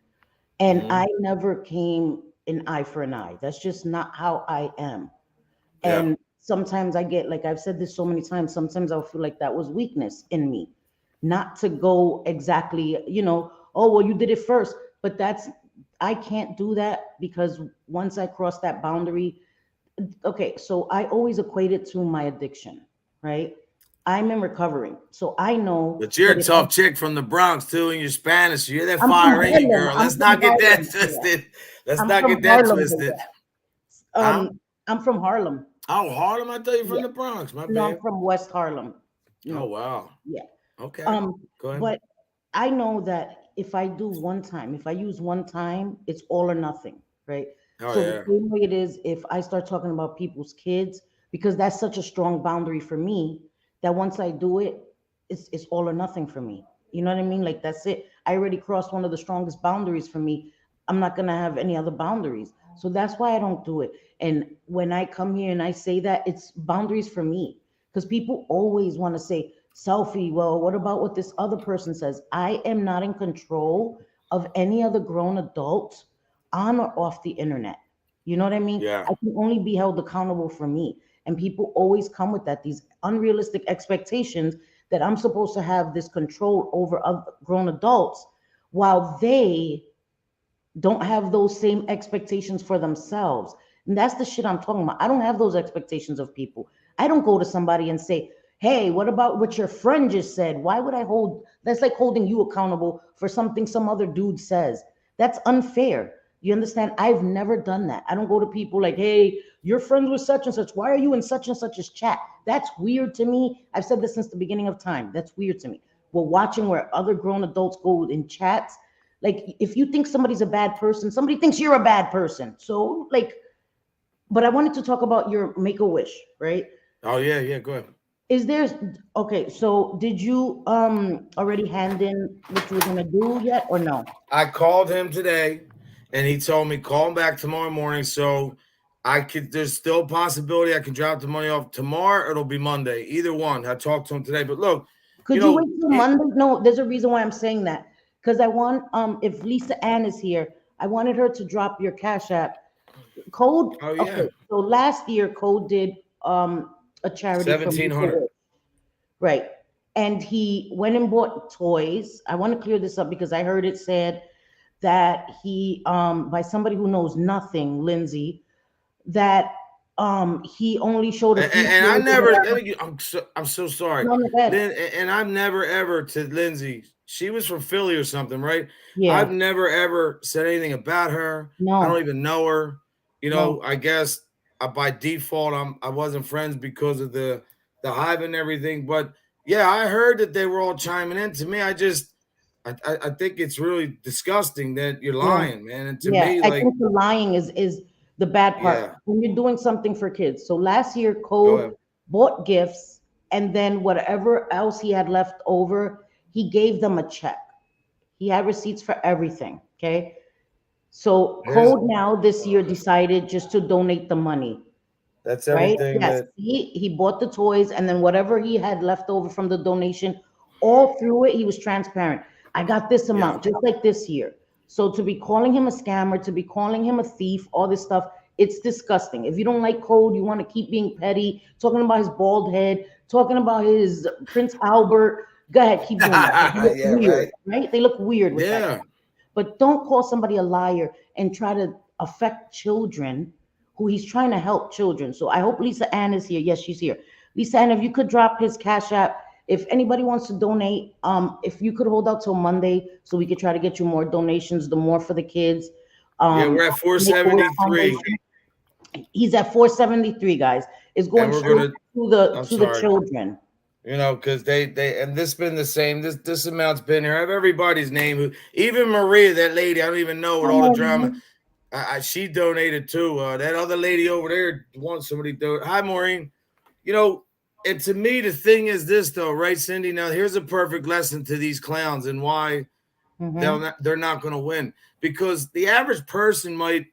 And Hmm. I never came an eye for an eye. That's just not how I am. Yeah. And sometimes I get, like I've said this so many times, sometimes I'll feel like that was weakness in me. Not to go exactly, oh, well, you did it first. But I can't do that because once I cross that boundary, okay, so I always equate it to my addiction, right? I'm in recovery. So I know But you're that a if tough chick from the Bronx, too, and you're Spanish. You're that I'm from fire, ain't you, Harlem, girl? I'm Let's from not get that Harlem. Yeah. twisted. Let's I'm not from get that Harlem, but twisted. yeah. Huh? I'm from Harlem. Oh, Harlem? I thought you were from Yeah. the Bronx. My No, I'm bad. from West Harlem. Oh, No. wow. Yeah. Okay. Um, Go ahead. but I know that if I do one time, if I use one time, it's all or nothing, right? Oh, So the yeah. same way it is if I start talking about people's kids, because that's such a strong boundary for me that once I do it, it's all or nothing for me. You know what I mean? Like that's it. I already crossed one of the strongest boundaries for me. I'm not gonna have any other boundaries. So that's why I don't do it. And when I come here and I say that, it's boundaries for me. Because people always want to say, selfie, well, what about what this other person says? I am not in control of any other grown adult on or off the internet. You know what I mean? Yeah. I can only be held accountable for me. And people always come with that, these unrealistic expectations that I'm supposed to have this control over other grown adults while they don't have those same expectations for themselves. And that's the shit I'm talking about. I don't have those expectations of people. I don't go to somebody and say, hey, what about what your friend just said? Why would I hold that's like holding you accountable for something some other dude says. That's unfair. You understand? I've never done that. I don't go to people like, hey, you're friends with such and such. Why are you in such and such's chat? That's weird to me. I've said this since the beginning of time. That's weird to me. We're watching where other grown adults go in chats. Like, if you think somebody's a bad person, somebody thinks you're a bad person. So, like, but I wanted to talk about your make a wish, right? Oh yeah, yeah. Go ahead. Is there okay, so did you already hand in what you were gonna do yet or no? I called him today, and he told me call him back tomorrow morning. So I could. There's still a possibility I can drop the money off tomorrow. Or it'll be Monday. Either one. I talked to him today. But look, you Could you know, wait till Monday? No, there's a reason why I'm saying that. Because I want if Lisa Ann is here, I wanted her to drop your cash app. Code, oh yeah, okay. So last year Code did a charity for 1,700. Make-A-Wish. Right. And he went and bought toys. I want to clear this up because I heard it said that he by somebody who knows nothing, Lindsay, that he only showed a few And I toys or never. whatever. I'm so sorry, No, go ahead. Lynn. And I've never ever to Lindsay. She was from Philly or something, right? Yeah. I've never ever said anything about her. I don't No, even know her. no. I guess by default I wasn't friends because of the hive and everything. But yeah, I heard that they were all chiming in. To me, I think it's really disgusting that you're Yeah. lying, man. And to Yeah. me, I like, think the lying is the bad part yeah, when you're doing something for kids. So last year go Code ahead. bought gifts and then whatever else he had left over, he gave them a check. He had receipts for everything. Okay. So Here's Code now this year decided just to donate the money, that's right? everything Yes. that. He bought the toys and then whatever he had left over from the donation, all through it, he was transparent. I got this Yeah. amount, just like this year. So to be calling him a scammer, to be calling him a thief, all this stuff, it's disgusting. If you don't like Code, you want to keep being petty, talking about his bald head, talking about his Prince Albert, go ahead, keep doing that. They look Yeah, weird, right. right? They look weird with that. Yeah. But don't call somebody a liar and try to affect children who he's trying to help children. So I hope Lisa Ann is here. Yes, she's here. Lisa Ann, if you could drop his cash app, if anybody wants to donate, if you could hold out till Monday so we could try to get you more donations, the more for the kids. Yeah, Um, we're at Make-A-Wish 473, Foundation. He's at 473, guys. It's and going we're straight gonna. to the I'm to the sorry, children. because they and this been the same. This amount's been here. I have everybody's name. Even Maria, that lady, I don't even know with Come all the on, drama. man. She donated too. That other lady over there wants somebody to. Hi, Maureen. You know, and to me, the thing is this though, right, Cindy? Now here's a perfect lesson to these clowns and why Mm-hmm. they're not going to win, because the average person might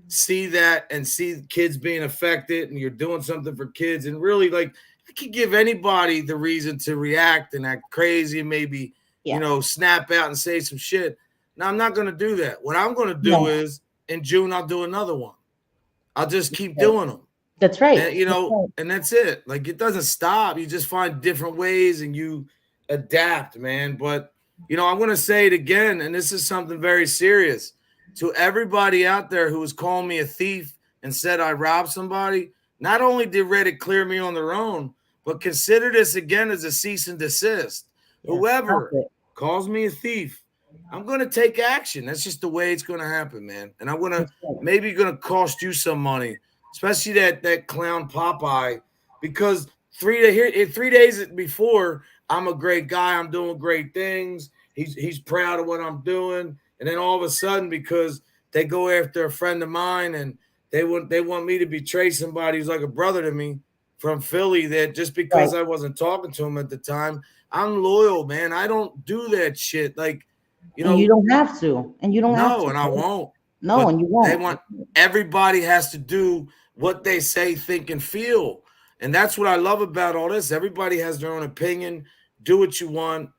see that and see kids being affected and you're doing something for kids, and really, like, I could give anybody the reason to react and act crazy and maybe Yeah. snap out and say some shit. Now I'm not going to do that. What I'm going to do No. is in June I'll do another one. I'll just keep Right. doing them. That's right. And That's right. and that's it. Like, it doesn't stop. You just find different ways and you adapt, man. But I'm gonna say it again, and this is something very serious. To everybody out there who was calling me a thief and said I robbed somebody, not only did Reddit clear me on their own, but consider this again as a cease and desist. Yeah. Stop Whoever it. calls me a thief, I'm gonna take action. That's just the way it's gonna happen, man. And I'm gonna That's right. maybe gonna cost you some money, especially that clown Popeye, because 3 days before, I'm a great guy, I'm doing great things. He's proud of what I'm doing, and then all of a sudden, because they go after a friend of mine and they want me to betray somebody who's like a brother to me, from Philly that just Right. because I wasn't talking to him at the time, I'm loyal, man. I don't do that shit. Like, you And you know, don't have to. And you don't have no, to. and I won't. No, But and you they won't. want everybody has to do what they say, think, and feel. And that's what I love about all this. Everybody has their own opinion. Do what you want.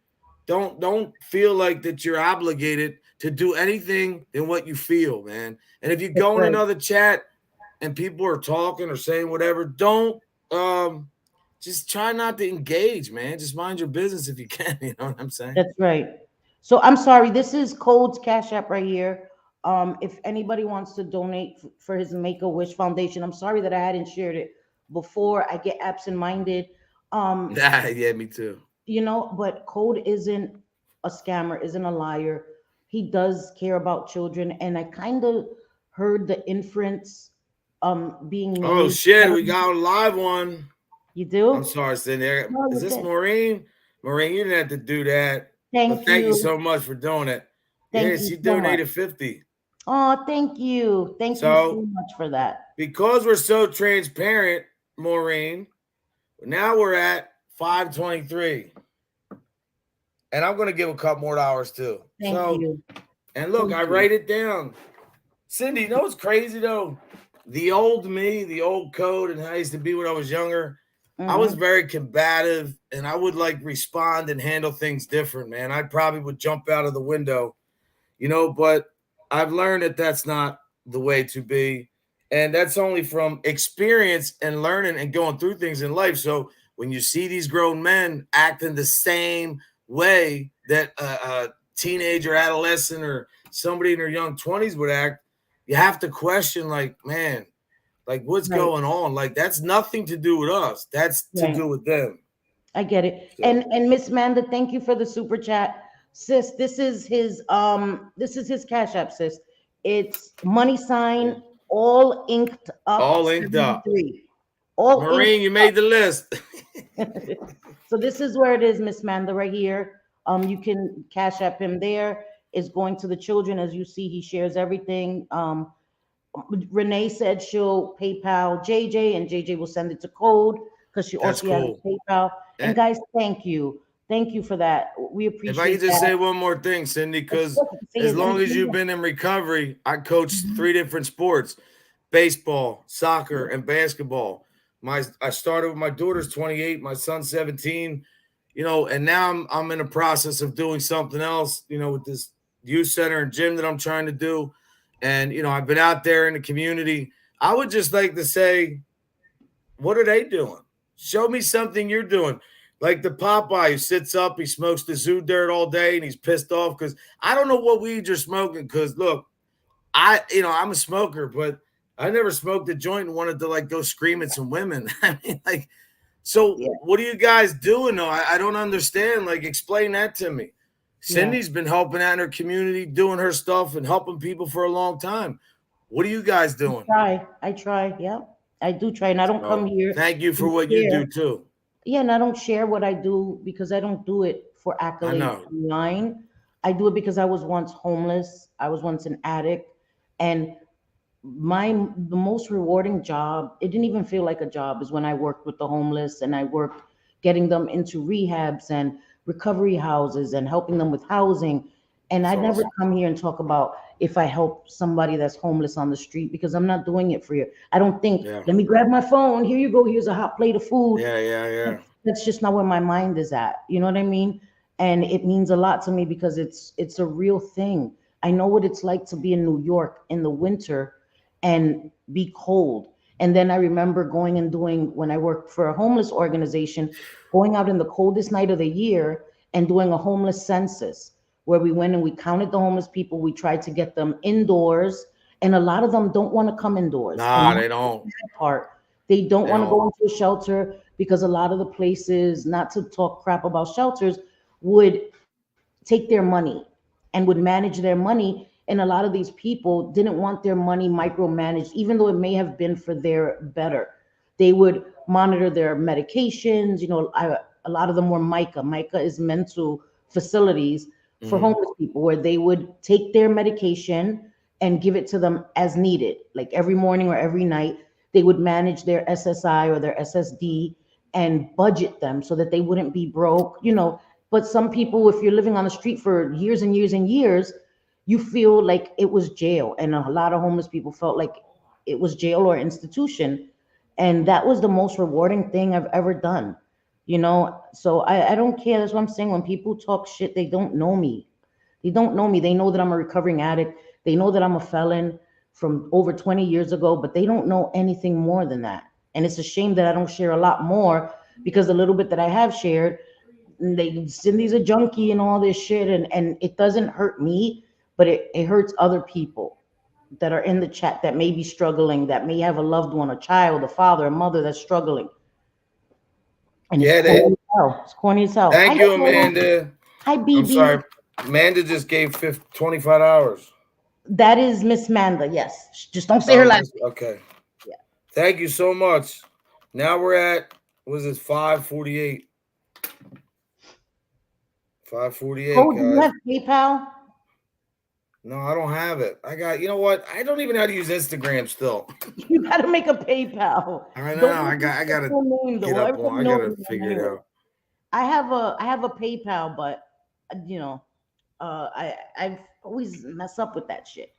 Don't feel like that you're obligated to do anything than what you feel, man. And if you That's go in right. another chat and people are talking or saying whatever, don't just try not to engage, man. Just mind your business if you can. You know what I'm saying? That's right. So I'm sorry. This is Code's Cash App right here. If anybody wants to donate for his Make a Wish Foundation, I'm sorry that I hadn't shared it before. I get absent-minded. Um, Nah, yeah, me too. but Code isn't a scammer, isn't a liar. He does care about children, and I kind of heard the inference being Oh made. shit, we got a live one. You I'm do? sorry, Cindy. No, Is you're this good. Maureen? Maureen, you didn't have to do that. But Thank thank you you. so much for doing it. Yeah, Thank you she so much. donated 50. Oh, thank you. Thank you so So much for that. because we're so transparent, Maureen, now we're at 523. And I'm gonna give a couple more dollars too. Thank So, you. and look, Thank I you. write it down. Cindy, you know what's crazy though? The old me, the old Code, and how I used to be when I was younger. I was Hmm. very combative and I would like respond and handle things different, man. I probably would jump out of the window, but I've learned that that's not the way to be. And that's only from experience and learning and going through things in life. So when you see these grown men acting the same way that a teenager, adolescent, or somebody in their young 20s would act, you have to question, like, man, like what's Right, going on? Like that's nothing to do with us. That's to right. do with them. I get it. So And Miss Manda, thank you for the super chat. Sis, this is his Cash App, sis. It's money yeah. sign all inked up All inked up. 73. All inked Marine, you made the list. up. So this is where it is, Miss Manda, right here. You can Cash App him there. It's going to the children. As you see, he shares everything. Renee said she'll PayPal JJ and JJ will send it to Code because she That's also has cool. a PayPal. And And guys, thank you. Thank you for that. We if I could appreciate just that. say one more thing, Cindy, Of because course, say as it. long as you've been in recovery, I coached Mhm. 3 different sports: baseball, soccer, and basketball. I started with my daughter's 28, my son's 17, and now I'm in the process of doing something else, with this youth center and gym that I'm trying to do. And I've been out there in the community. I would just like to say, what are they doing? Show me something you're doing. Like the Popeye who sits up, he smokes the zoo dirt all day, and he's pissed off because I don't know what weed you're smoking. Because look, I'm a smoker, but I never smoked a joint and wanted to like go scream at some women. I mean, like, so Yeah, what are you guys doing? Though I don't understand. Like, explain that to me. yeah. Cindy's been helping out in her community, doing her stuff and helping people for a long time. What are you guys doing? I try. Yeah, I do try, and I don't come So here thank you for and what you share. do too. Yeah, and I don't share what I do because I don't do it for I accolades know. online. I do it because I was once homeless. I was once an addict, and the most rewarding job, it didn't even feel like a job, is when I worked with the homeless and I worked getting them into rehabs and recovery houses and helping them with housing. And It's I never awesome. come here and talk about if I help somebody that's homeless on the street, because I'm not doing it for you. I don't think, Yeah. let me grab my phone, here you go, here's a hot plate of food. Yeah. Yeah. Yeah. That's just not where my mind is at. You know what I mean? And it means a lot to me because it's a real thing. I know what it's like to be in New York in the winter and be cold. And then I remember going and doing, when I worked for a homeless organization, going out in the coldest night of the year and doing a homeless census where we went and we counted the homeless people. We tried to get them indoors, and a lot of them don't want to come indoors. And Nah, that's they the don't. sad part. They don't They want to don't. go into a shelter because a lot of the places, not to talk crap about shelters, would take their money and would manage their money. And a lot of these people didn't want their money micromanaged, even though it may have been for their better. They would monitor their medications. A lot of them were MICA. MICA is mental facilities for Hmm. homeless people, where they would take their medication and give it to them as needed, like every morning or every night. They would manage their SSI or their SSD and budget them so that they wouldn't be broke, you know. But some people, if you're living on the street for years and years and years, you feel like it was jail. And a lot of homeless people felt like it was jail or institution. And that was the most rewarding thing I've ever done, you know. So I don't care. That's what I'm saying. When people talk shit, they don't know me. They don't know me. They know that I'm a recovering addict. They know that I'm a felon from over 20 years ago, but they don't know anything more than that. And it's a shame that I don't share a lot more, because the little bit that I have shared, they Cindy's a junkie and all this shit, and it doesn't hurt me, but it hurts other people that are in the chat that may be struggling, that may have a loved one, a child, a father, a mother that's struggling. And it's Yeah, corny as hell. It's corny as hell. thank Hi, you, Paula. Amanda. Hi, I'm BB. sorry. Amanda just gave 25 hours. That is Miss Manda. Yes. Just don't say her Oh, last name. okay. Yeah. Thank you so much. Now we're at, was it 548? 548, Cole, do you guys. have PayPal? No, I don't have it. You know what? I don't even know how to use Instagram still. You gotta make a PayPal. I know. Don't I use gotta your full name, get though. up Everybody on. I knows gotta your figure it name. out. I have a PayPal, but you know, I've always mess up with that shit.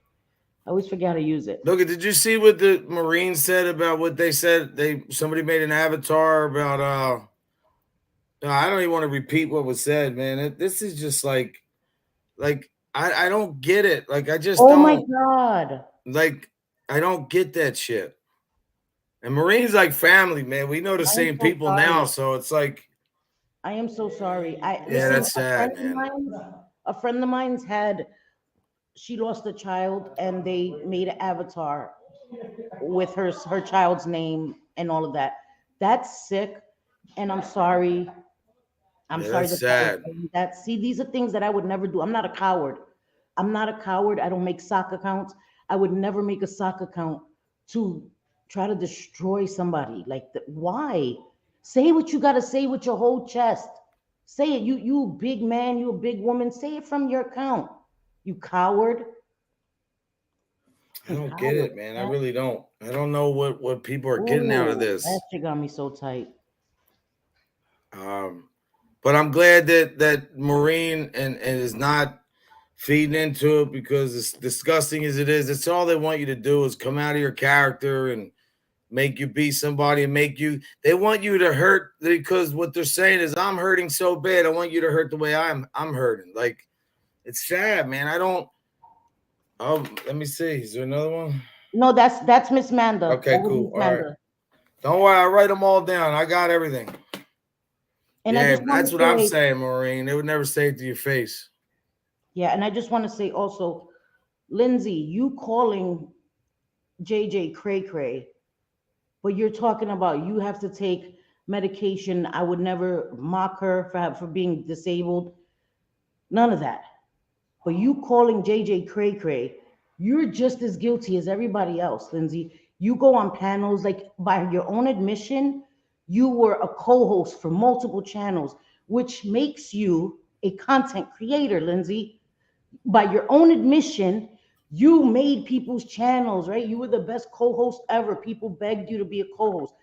I always forget how to use it. Look, did you see what the Marines said about what they said? Somebody made an avatar about I don't even want to repeat what was said, man. This is just like I don't get it. Like I just Oh my don't God. like I don't get that shit. And Marines like family, man. We know the I am same so people sorry. now, so it's like I am so sorry. I yeah, listen, that's sad, man. a friend of mine's had she lost a child and they made an avatar with her child's name and all of that. That's sick. And I'm sorry. I'm Yeah, sorry that's that that was sad. that. See, these are things that I would never do. I'm not a coward. I'm not a coward. I don't make sock accounts. I would never make a sock account to try to destroy somebody. Like, why? Say what you got to say with your whole chest. Say it. You big man. You a big woman. Say it from your account. You coward. I You don't get coward. it, man. I Man. really don't. I don't know what people are getting out of Ooh, that this. shit got me so tight. But I'm glad that Marine and is not feeding into it, because as disgusting as it is, it's all they want you to do is come out of your character and make you be somebody and they want you to hurt, because what they're saying is I'm hurting so bad. I want you to hurt the way I'm hurting. Like, it's sad, man. I don't. Oh, let me see. Is there another one? No, that's Miss Manda. Okay, That was cool. Miss All right. Manda. Don't worry, I write them all down. I got everything. And I Yeah, just want that's to what I'm say, saying, Maureen. They would never say it to your face. yeah, and I just want to say also, Lindsay, you calling JJ cray cray, but you're talking about you have to take medication. I would never mock her for being disabled. None of that. But you calling JJ cray cray, you're just as guilty as everybody else, Lindsay. You go on panels, like by your own admission, you were a co-host for multiple channels, which makes you a content creator, Lindsay. By your own admission, you made people's channels, right? You were the best co-host ever. People begged you to be a co-host.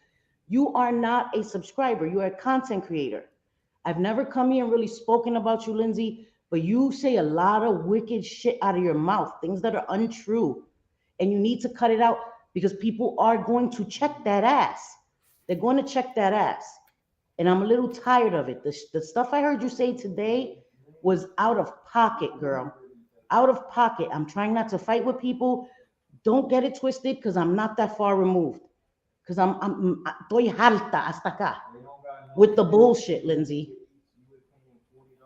You are not a subscriber, you are a content creator. I've never come here and really spoken about you, Lindsay, but you say a lot of wicked shit out of your mouth, things that are untrue. And you need to cut it out, because people are going to check that ass. They're going to check that ass. And I'm a little tired of it. The stuff I heard you say today was out of pocket, girl. Out of pocket. I'm trying not to fight with people. Don't get it twisted, because I'm not that far removed. Because I'm estoy harta hasta acá with the bullshit, Lindsay.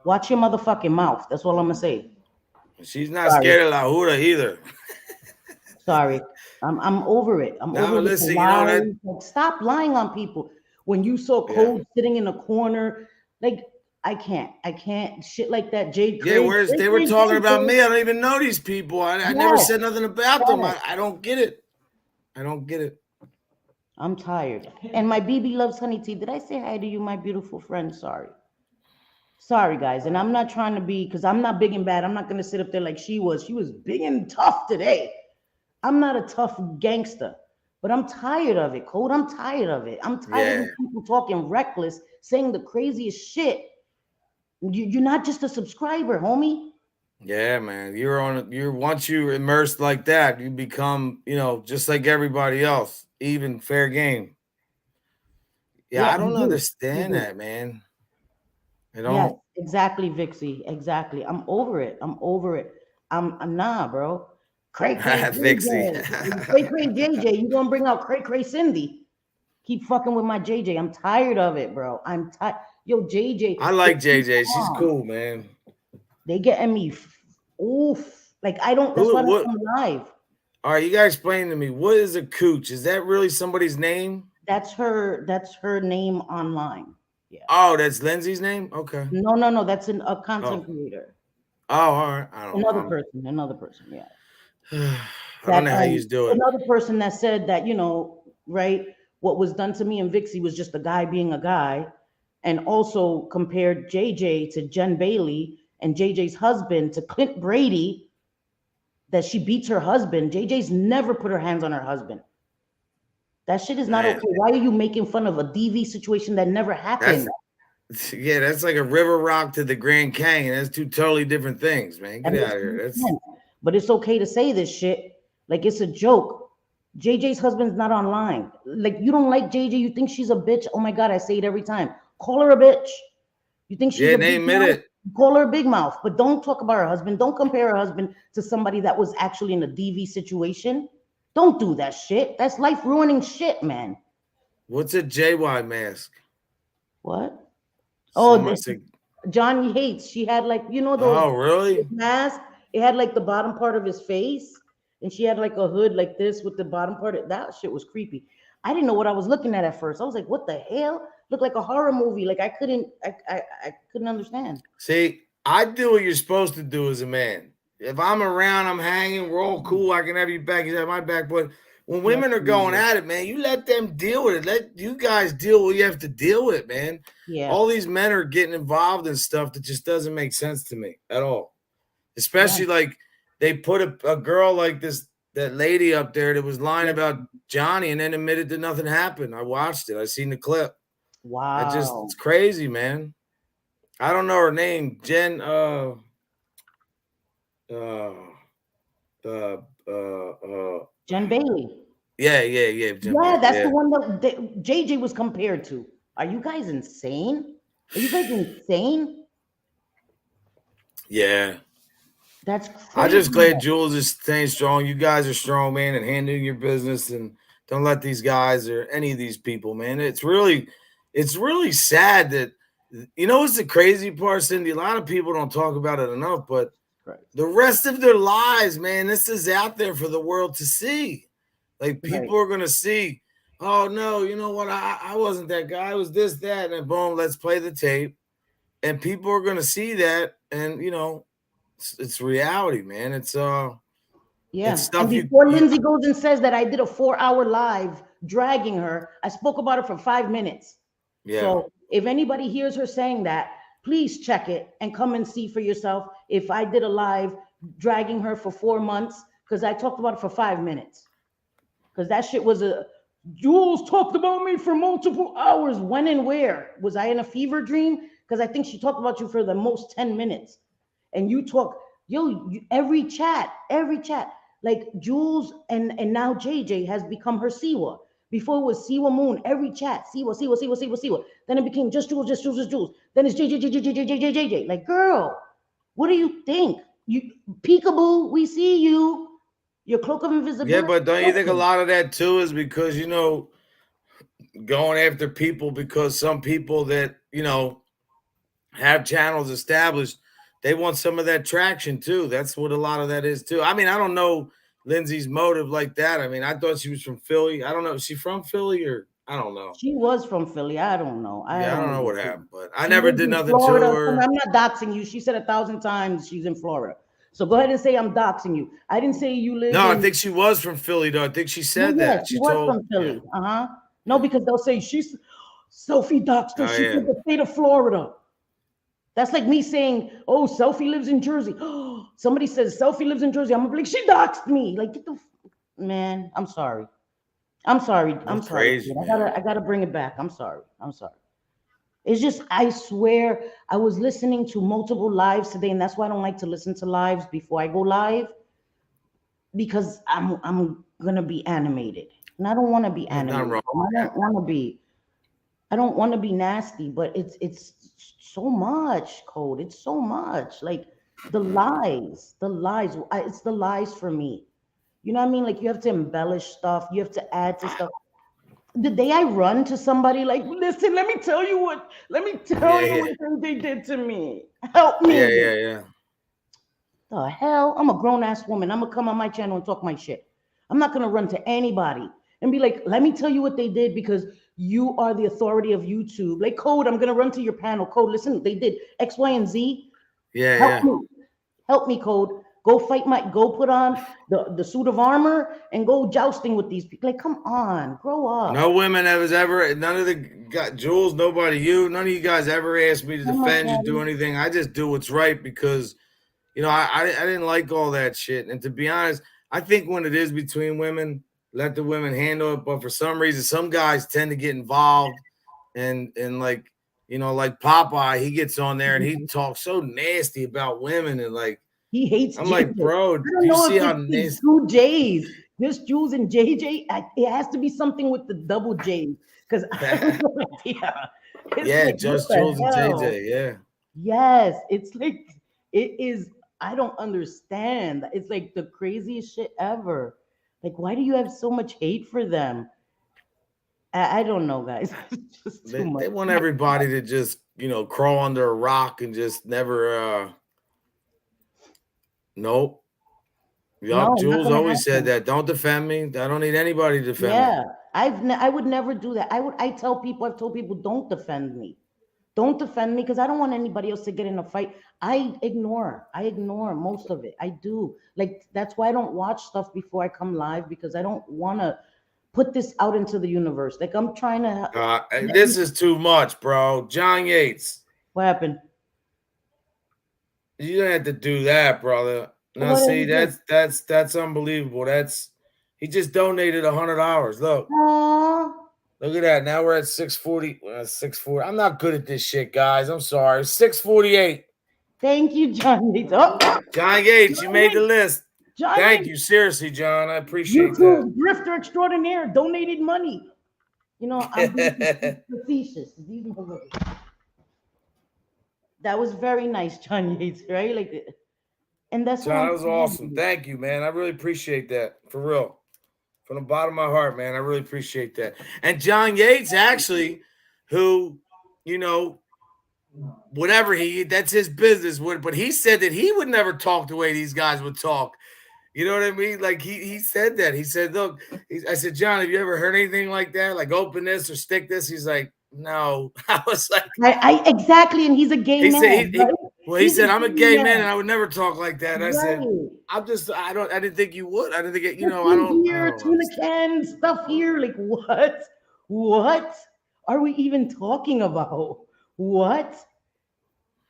Watch your motherfucking mouth. That's all I'm gonna say. She's not Sorry, scared of La Jura either. sorry. I'm over it. I'm Now, over with the listen, lies. Like, stop lying on people. When you saw yeah. Code sitting in a corner, like, I can't shit like that. Jay Yeah, Craig, whereas they were talking about me. I don't even know these people. I never Yes, said nothing about them. yes. I don't get it. I don't get it. I'm tired. And my BB loves honey tea. Did I say hi to you, my beautiful friend? Sorry. Sorry, guys. And I'm not trying to be, because I'm not big and bad. I'm not going to sit up there like she was. She was big and tough today. I'm not a tough gangster. But I'm tired of it, Code. I'm tired of it. I'm tired of Yeah. these people talking reckless, saying the craziest shit. You're not just a subscriber, homie. Yeah, man. You're once you immersed like that, you become, just like everybody else, even fair game. Yeah, Yeah, I you don't do. You understand do. that, man. I Yes, don't. exactly, Vixie. Exactly. I'm over it. I'm over it. I'm nah, bro. Cray cray Fixie. JJ. Cray cray JJ. You gonna bring out cray cray Cindy? Keep fucking with my JJ. I'm tired of it, bro. I'm tired. Yo, JJ. I like JJ. She's cool, man. They getting me. Oof. Like I don't. That's Who? why I don't What? come live. All right, you guys explain to me. What is a cooch? Is that really somebody's name? That's her. That's her name online. Yeah. Oh, that's Lindsay's name. Okay. No, no, no. That's a Oh. content creator. Oh, all right. I don't Another know. person. Another person. Yeah. I don't That know how you do it. another person that said that, right, what was done to me and Vixie was just a guy being a guy, and also compared JJ to Jen Bailey and JJ's husband to Clint Brady, that she beats her husband. JJ's never put her hands on her husband. That shit is not Man, okay. Why are you making fun of a DV situation that never happened? that's like a river rock to the Grand Canyon. That's two totally different things, man. That Get makes out of here. no That's sense. But it's okay to say this shit. Like it's a joke. JJ's husband's not online. Like you don't like JJ, you think she's a bitch. Oh my god, I say it every time. Call her a bitch. You think she's yeah, a they big admit mouth? it. Call her a big mouth. But don't talk about her husband. Don't compare her husband to somebody that was actually in a DV situation. Don't do that shit. That's life ruining shit, man. What's a JY mask? What? Oh, Someone said, Johnny Hates. She had like, those oh, really? mask. It had like the bottom part of his face, and she had like a hood like this with the bottom part. That shit was creepy. I didn't know what I was looking at first. I was like, "What the hell?" Looked like a horror movie. Like I couldn't understand. See, I do what you're supposed to do as a man. If I'm around, I'm hanging, we're all cool. I can have your back, you have my back. But when Yes, women are going at it, man, you let them deal with it. Let you guys deal with what you have to deal with, man. yeah, All these men are getting involved in stuff that just doesn't make sense to me at all. yeah. Especially like they put a girl like that lady up there that was lying Yes. about Johnny and then admitted that nothing happened. I watched it. I seen the clip. Wow. It's crazy, man. I don't know her name. Jen uh Jen Bailey. yeah, Jen Yeah, Bailey, that's the yeah. one that JJ was compared to. Are you guys insane? Are you guys insane? Yeah. That's I'm crazy. just glad Jules is staying strong. You guys are strong, man, and handling your business, and don't let these guys or any of these people, man. It's really sad that what's the crazy part, Cindy? A lot of people don't talk about it enough, but Right. the rest of their lives, man, this is out there for the world to see. Like Right. people are gonna see, oh no, you know what? I wasn't that guy, I was this, that, and then boom, let's play the tape. And people are gonna see that, and it's reality, man. It's Yeah. And stuff before Lindsay goes and says that I did a 4-hour live dragging her, I spoke about it for 5 minutes. yeah. So if anybody hears her saying that, please check it and come and see for yourself if I did a live dragging her for 4 months, because I talked about it for 5 minutes. Because that shit was Jules talked about me for multiple hours. When and where? Was I in a fever dream? Because I think she talked about you for the most 10 minutes. And you talk, every chat. Like Jules and now JJ has become her Siwa. Before it was Siwa Moon, every chat, Siwa. Then it became just Jules. Then it's JJ. Like, girl, what do you think? You peekaboo, we see you. Your cloak of Yeah, invisibility. but don't you think a lot of that too is because going after people because some people that have channels established, they want some of that traction too. That's what a lot of that is too. I mean, I don't know Lindsay's motive like that. I mean, I thought she was from Philly. I don't know. Is she from Philly or I don't know. She was from Philly. I don't know. Yeah, I don't know what happened, but I She never lives did in nothing to Florida. her. I'm not doxing you. She said 1,000 times she's in Florida. So go ahead and say I'm doxing you. I didn't say you live No, I in. think she was from Philly though. I think she said Yeah, that. she She was told, from yeah. Philly. No, because they'll say she's Sophie doxed her. Oh She's yeah. from the state of Florida. That's like me saying, "Oh, Sophie lives in Jersey." Somebody says Sophie lives in Jersey. I'm gonna be like, she doxed me. Like, get the man. I'm sorry. I'm sorry. I'm That's sorry. crazy, Kid. man. I gotta bring it back. I'm sorry. I'm sorry. It's just I swear I was listening to multiple lives today, and that's why I don't like to listen to lives before I go live because I'm gonna be animated, and I don't want to be There's nothing animated. wrong And with that. I don't want to be nasty, but it's so much code. It's so much like the lies. It's the lies for me. You know what I mean? Like you have to embellish stuff. You have to add to stuff. The day I run to somebody like, listen, let me tell Yeah, you yeah, what they did to me. Help yeah, me. yeah, yeah. The hell? I'm a grown ass woman. I'm gonna come on my channel and talk my shit. I'm not gonna run to anybody and be like, let me tell you what they did because you are the authority of YouTube. Like, Code, I'm gonna run to your panel. Code, listen, they did X, Y, and Z. Yeah, Help yeah. me. Help me, Code. Go put on the suit of armor and go jousting with these people. Like, come on, grow up. No women has ever, none of the got Jules, nobody, you, none of you guys ever asked me to Oh my defend you, do God. anything. I just do what's right because, I didn't like all that shit. And to be honest, I think when it is between women, let the women handle it. But for some reason, some guys tend to get involved and like, like Popeye, he gets on there and he talks so nasty about women and like, He hates I'm like, JJ. bro, I do don't you know see if how it's nasty? two J's, just Jules and JJ. It has to be something with the double J's because I have no idea. It's Yeah, like, what just the Jules and hell? JJ. Yeah. Yes, it's like, it is. I don't understand. It's like the craziest shit ever. Like, why do you have so much hate for them? I don't know, guys. It's just too much. They want everybody to just, crawl under a rock and just never nope. No, Yup. not Jules gonna always said happen. that. Don't defend me. I don't need anybody to defend me. Yeah, I would never do that. I tell people, I've told people, don't defend me. Don't defend me because I don't want anybody else to get in a fight. I ignore most of it. I do. Like that's why I don't watch stuff before I come live because I don't want to put this out into the universe. Like I'm trying to This is too much, bro. John Yates. what happened? You don't have to do that, brother. Now What did see, he do? that's unbelievable. He just donated $100. Aww. Look at that. Now we're at 640. 640. I'm not good at this shit, guys. I'm sorry. 648. Thank you, John Yates. Oh, John Yates, you John made the Yates. list. John Thank Yates. you. Seriously, John. I appreciate that. YouTube grifter extraordinaire donated money. You know, I'm being facetious. These motherfuckers. That was very nice, John Yates, right? Like, and that's what John, I'm that was awesome. saying. Thank you, man. I really appreciate that. For real. From the bottom of my heart, man. I really appreciate that. And John Yates, actually, who, you know, whatever that's his business. But he said that he would never talk the way these guys would talk. You know what I mean? Like he said that. He said, look, I said, John, have you ever heard anything like that? Like open this or stick this? He's like, no. I was like, I exactly, and he's a gay he said man, right? he He's a said, I'm a gay gay man man, and I would never talk like that. I said, right? I didn't think you would. I didn't think it, Cookies I here, don't tuna understand. can stuff here. Like what? What are we even talking about? What?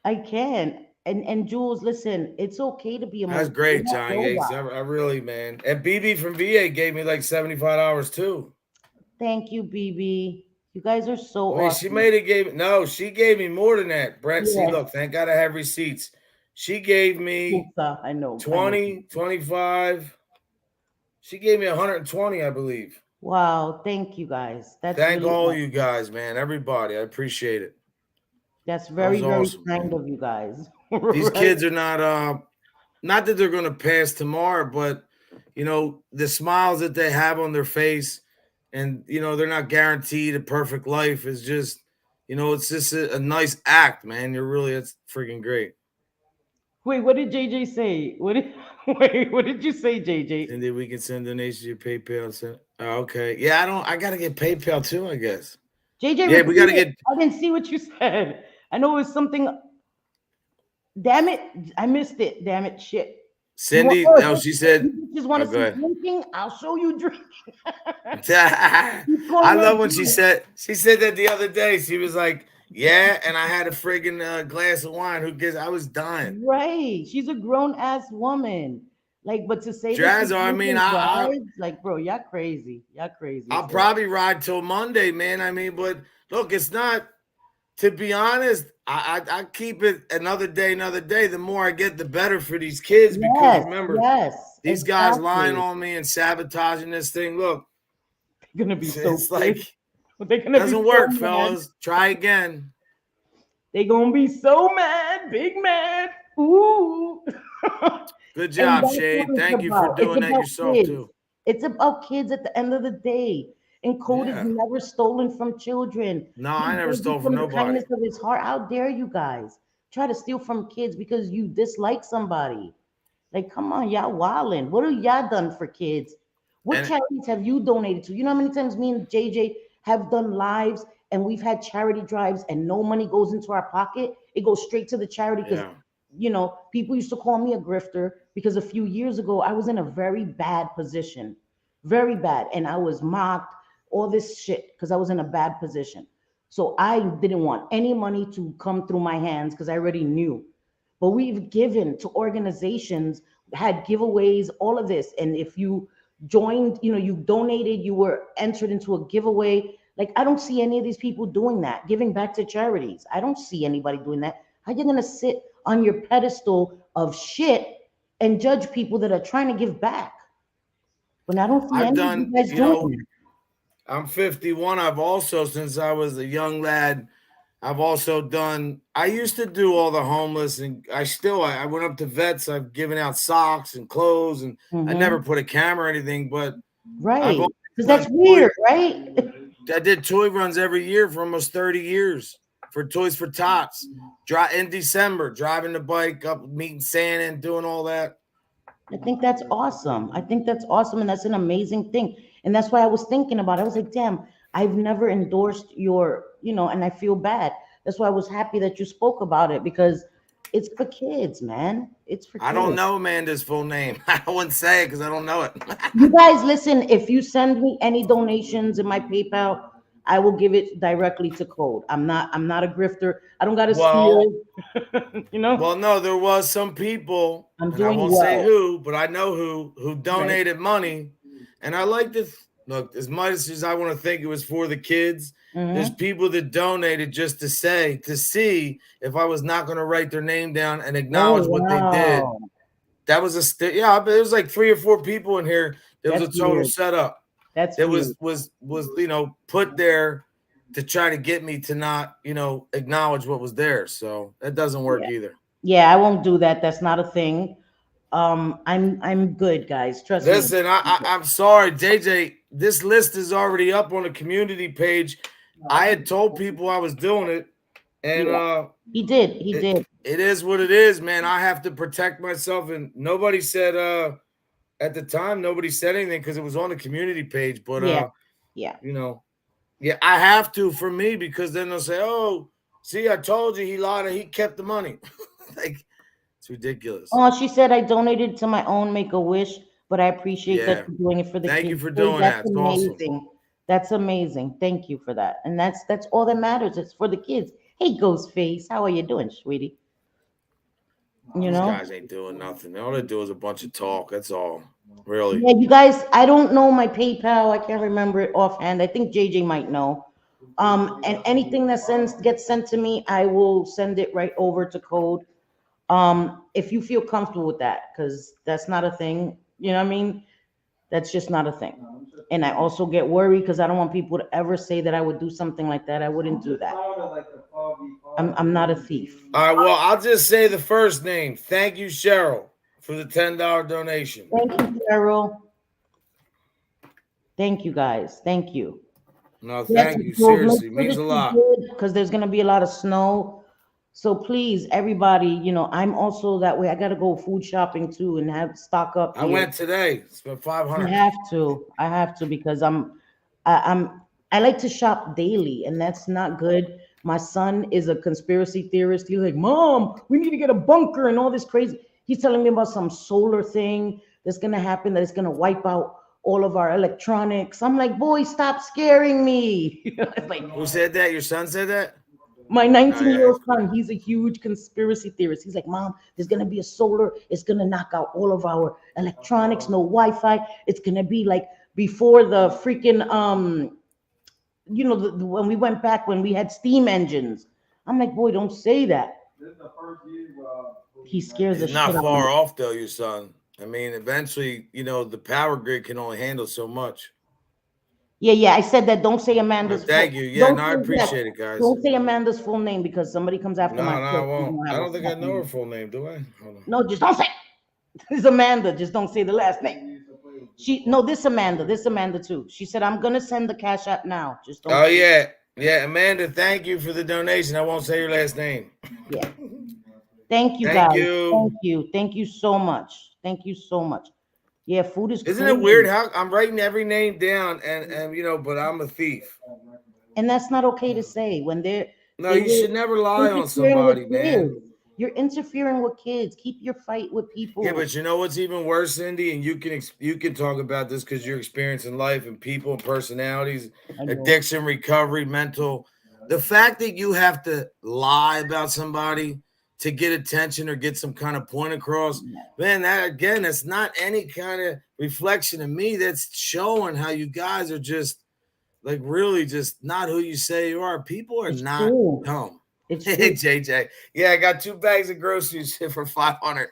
I can. And Jules, listen, it's okay to be That's emotional. We're great, not John Yates. robots. I really, man. And BB from VA gave me like $75 too. Thank you, BB. You guys are so I mean, she awesome. made it she gave me more than that. Brett, see, Yes, look, thank God I have receipts. She gave me Tulsa, I know, I know. 20, 25. She gave me 120, I believe. Wow, thank you guys. That's Thank really all you awesome. guys, man. Everybody. I appreciate it. That's That very, was very awesome, kind man. of you guys. These Right? kids are not that they're gonna pass tomorrow, but the smiles that they have on their face, and they're not guaranteed a perfect life is just, it's just a nice act, man. It's freaking great. Wait, what did JJ say? What did wait, what did you say, JJ? Cindy, we can send donations to your PayPal. Okay. Yeah, I gotta get PayPal too, I guess. JJ, Yeah, we repeat gotta it. get I didn't see what you said. I know it was something. Damn it, I missed it. Damn it, shit. You want? Cindy. Oh, No, she said, you just want oh, to go see ahead. drinking? I'll show you drinking. Keep I going on. love when she said that the other day. She was like, "Yeah," and I had a friggin' glass of wine. Who gives? I was dying. Right. She's a grown ass woman. Like, but to say that Jazzo, I you mean, can drive, like, bro, y'all crazy. Y'all crazy. I'll probably ride till Monday, man. I mean, but look, it's not. To be honest, I keep it another day. The more I get, the better for these kids. Because remember, these guys lying on me and sabotaging this thing. Look, they're gonna be so it's like they're gonna doesn't be work, so fellas. Try again. They're gonna be so mad, big mad. Ooh. Good job, Shade. Thank you for doing that yourself kids. too. It's about kids at the end of the day. And Code is never stolen from children. No, I never stole from nobody. Kindness of his heart. How dare you guys try to steal from kids because you dislike somebody? Like, come on, y'all wildin'. What have y'all done for kids? What charities have you donated to? You know how many times me and JJ have done lives and we've had charity drives and no money goes into our pocket? It goes straight to the charity because you know, people used to call me a grifter because a few years ago I was in a very bad position, very bad, and I was mocked, all this shit because I was in a bad position. So I didn't want any money to come through my hands because I already knew. But we've given to organizations, had giveaways, all of this. And if you joined, you know, you donated, you were entered into a giveaway. Like, I don't see any of these people doing that, giving back to charities. I don't see anybody doing that. How you gonna sit on your pedestal of shit and judge people that are trying to give back? But I don't see any of you guys doing it. I'm 51. I've also, since I was a young lad, I've also done, I used to do all the homeless, and I went up to vets. I've given out socks and clothes, and I never put a camera or anything, but because that's weird, right? I did toy runs every year for almost 30 years for Toys for Tots. In December, driving the bike up, meeting Santa and doing all that. I think that's awesome. I think that's awesome, and that's an amazing thing. And that's why I was thinking about it. I was like, damn, I've never endorsed your, you know, and I feel bad. That's why I was happy that you spoke about it, because it's for kids, man. It's for kids. I don't know Amanda's full name. I wouldn't say it because I don't know it. You guys, listen, if you send me any donations in my PayPal, I will give it directly to Code. I'm not a grifter. I don't gotta steal. You know? Well, no, there was some people, and I won't say who, but I know who donated money. And I like to look, as much as I want to think it was for the kids, there's people that donated just to see if I was not going to write their name down and acknowledge what they did. That was but it was like 3 or 4 people in here. There was a total setup. It was you know, put there to try to get me to not, you know, acknowledge what was there. So that doesn't work either. Yeah, I won't do that. That's not a thing. I'm good, guys. Trust me. Listen, I'm sorry, JJ. This list is already up on the community page. I had told people I was doing it, and he did. It is what it is, man. I have to protect myself, and nobody said at the time, nobody said anything because it was on the community page. But you know, I have to for me, because then they'll say, "Oh, see, I told you he lied and he kept the money." Like, it's ridiculous. Oh, she said I donated to my own Make-A-Wish, but I appreciate that you're doing it for the kids. Thank you for doing that. That's amazing. Awesome. That's amazing. Thank you for that. And that's all that matters. It's for the kids. Hey, Ghostface, how are you doing, sweetie? You know, these guys ain't doing nothing. All they do is a bunch of talk. That's all. Really. Yeah, you guys, I don't know my PayPal. I can't remember it offhand. I think JJ might know. And anything that gets sent to me, I will send it right over to Code. If you feel comfortable with that, because that's not a thing, you know what I mean? That's just not a thing. And I also get worried because I don't want people to ever say that I would do something like that. I wouldn't do that. I'm not a thief. All right, well, I'll just say the first name. Thank you, Cheryl, for the $10 donation. Thank you, Cheryl. Thank you, guys. Thank you. No, thank you. Seriously, it means a lot. Because there's going to be a lot of snow. So please, everybody, you know, I'm also that way. I got to go food shopping too and have stock up. I went today. Spent $500. I have to because I like to shop daily, and that's not good. My son is a conspiracy theorist. He's like, Mom, we need to get a bunker and all this crazy. He's telling me about some solar thing that's going to happen, that it's going to wipe out all of our electronics. I'm like, boy, stop scaring me. Like, who said that? Your son said that? My Oh, yeah, 19-year-old that's son, cool. he's a huge conspiracy theorist. He's like, Mom, there's gonna be a solar, it's gonna knock out all of our electronics, no Wi-Fi. It's gonna be like before the freaking when we went back when we had steam engines. I'm like, boy, don't say that. He scares the He's shit not out of me. far off though, your son. I mean, eventually, the power grid can only handle so much. Yeah, yeah. I said that. Don't say Amanda's Thank full. you. Yeah, Don't no, I say yes. appreciate it, guys. Don't say Amanda's full name because somebody comes after my No, I foot. He's won't. gonna I have a don't think I fuck know me. her full name, do I? Hold on. No, just don't say. It's Amanda. Just don't say the last name. She no, this Amanda. This Amanda too. She said I'm gonna send the cash app now. Just don't Oh say. yeah, yeah, Amanda. Thank you for the donation. I won't say your last name. Yeah. Thank you Thank guys. you. Thank you. Thank you so much. Thank you so much. Yeah, food is Isn't it weird crazy, how I'm writing every name down and but I'm a thief. and that's not okay to say when No, you you're should never lie on interfering with somebody, man. kids. You're interfering with kids. Keep your fight with Yeah, people. but you know what's even worse, Cindy, and you can talk about this because you're experiencing life and people and personalities, I know. addiction, recovery, mental. The fact that you have to lie about somebody to get attention or get some kind of point across, man, that again, that's not any kind of reflection of me. That's showing how you guys are just like really just not who you say you are. People are It's not true. dumb. It's Hey true. JJ, yeah, I got 2 bags of groceries for 500.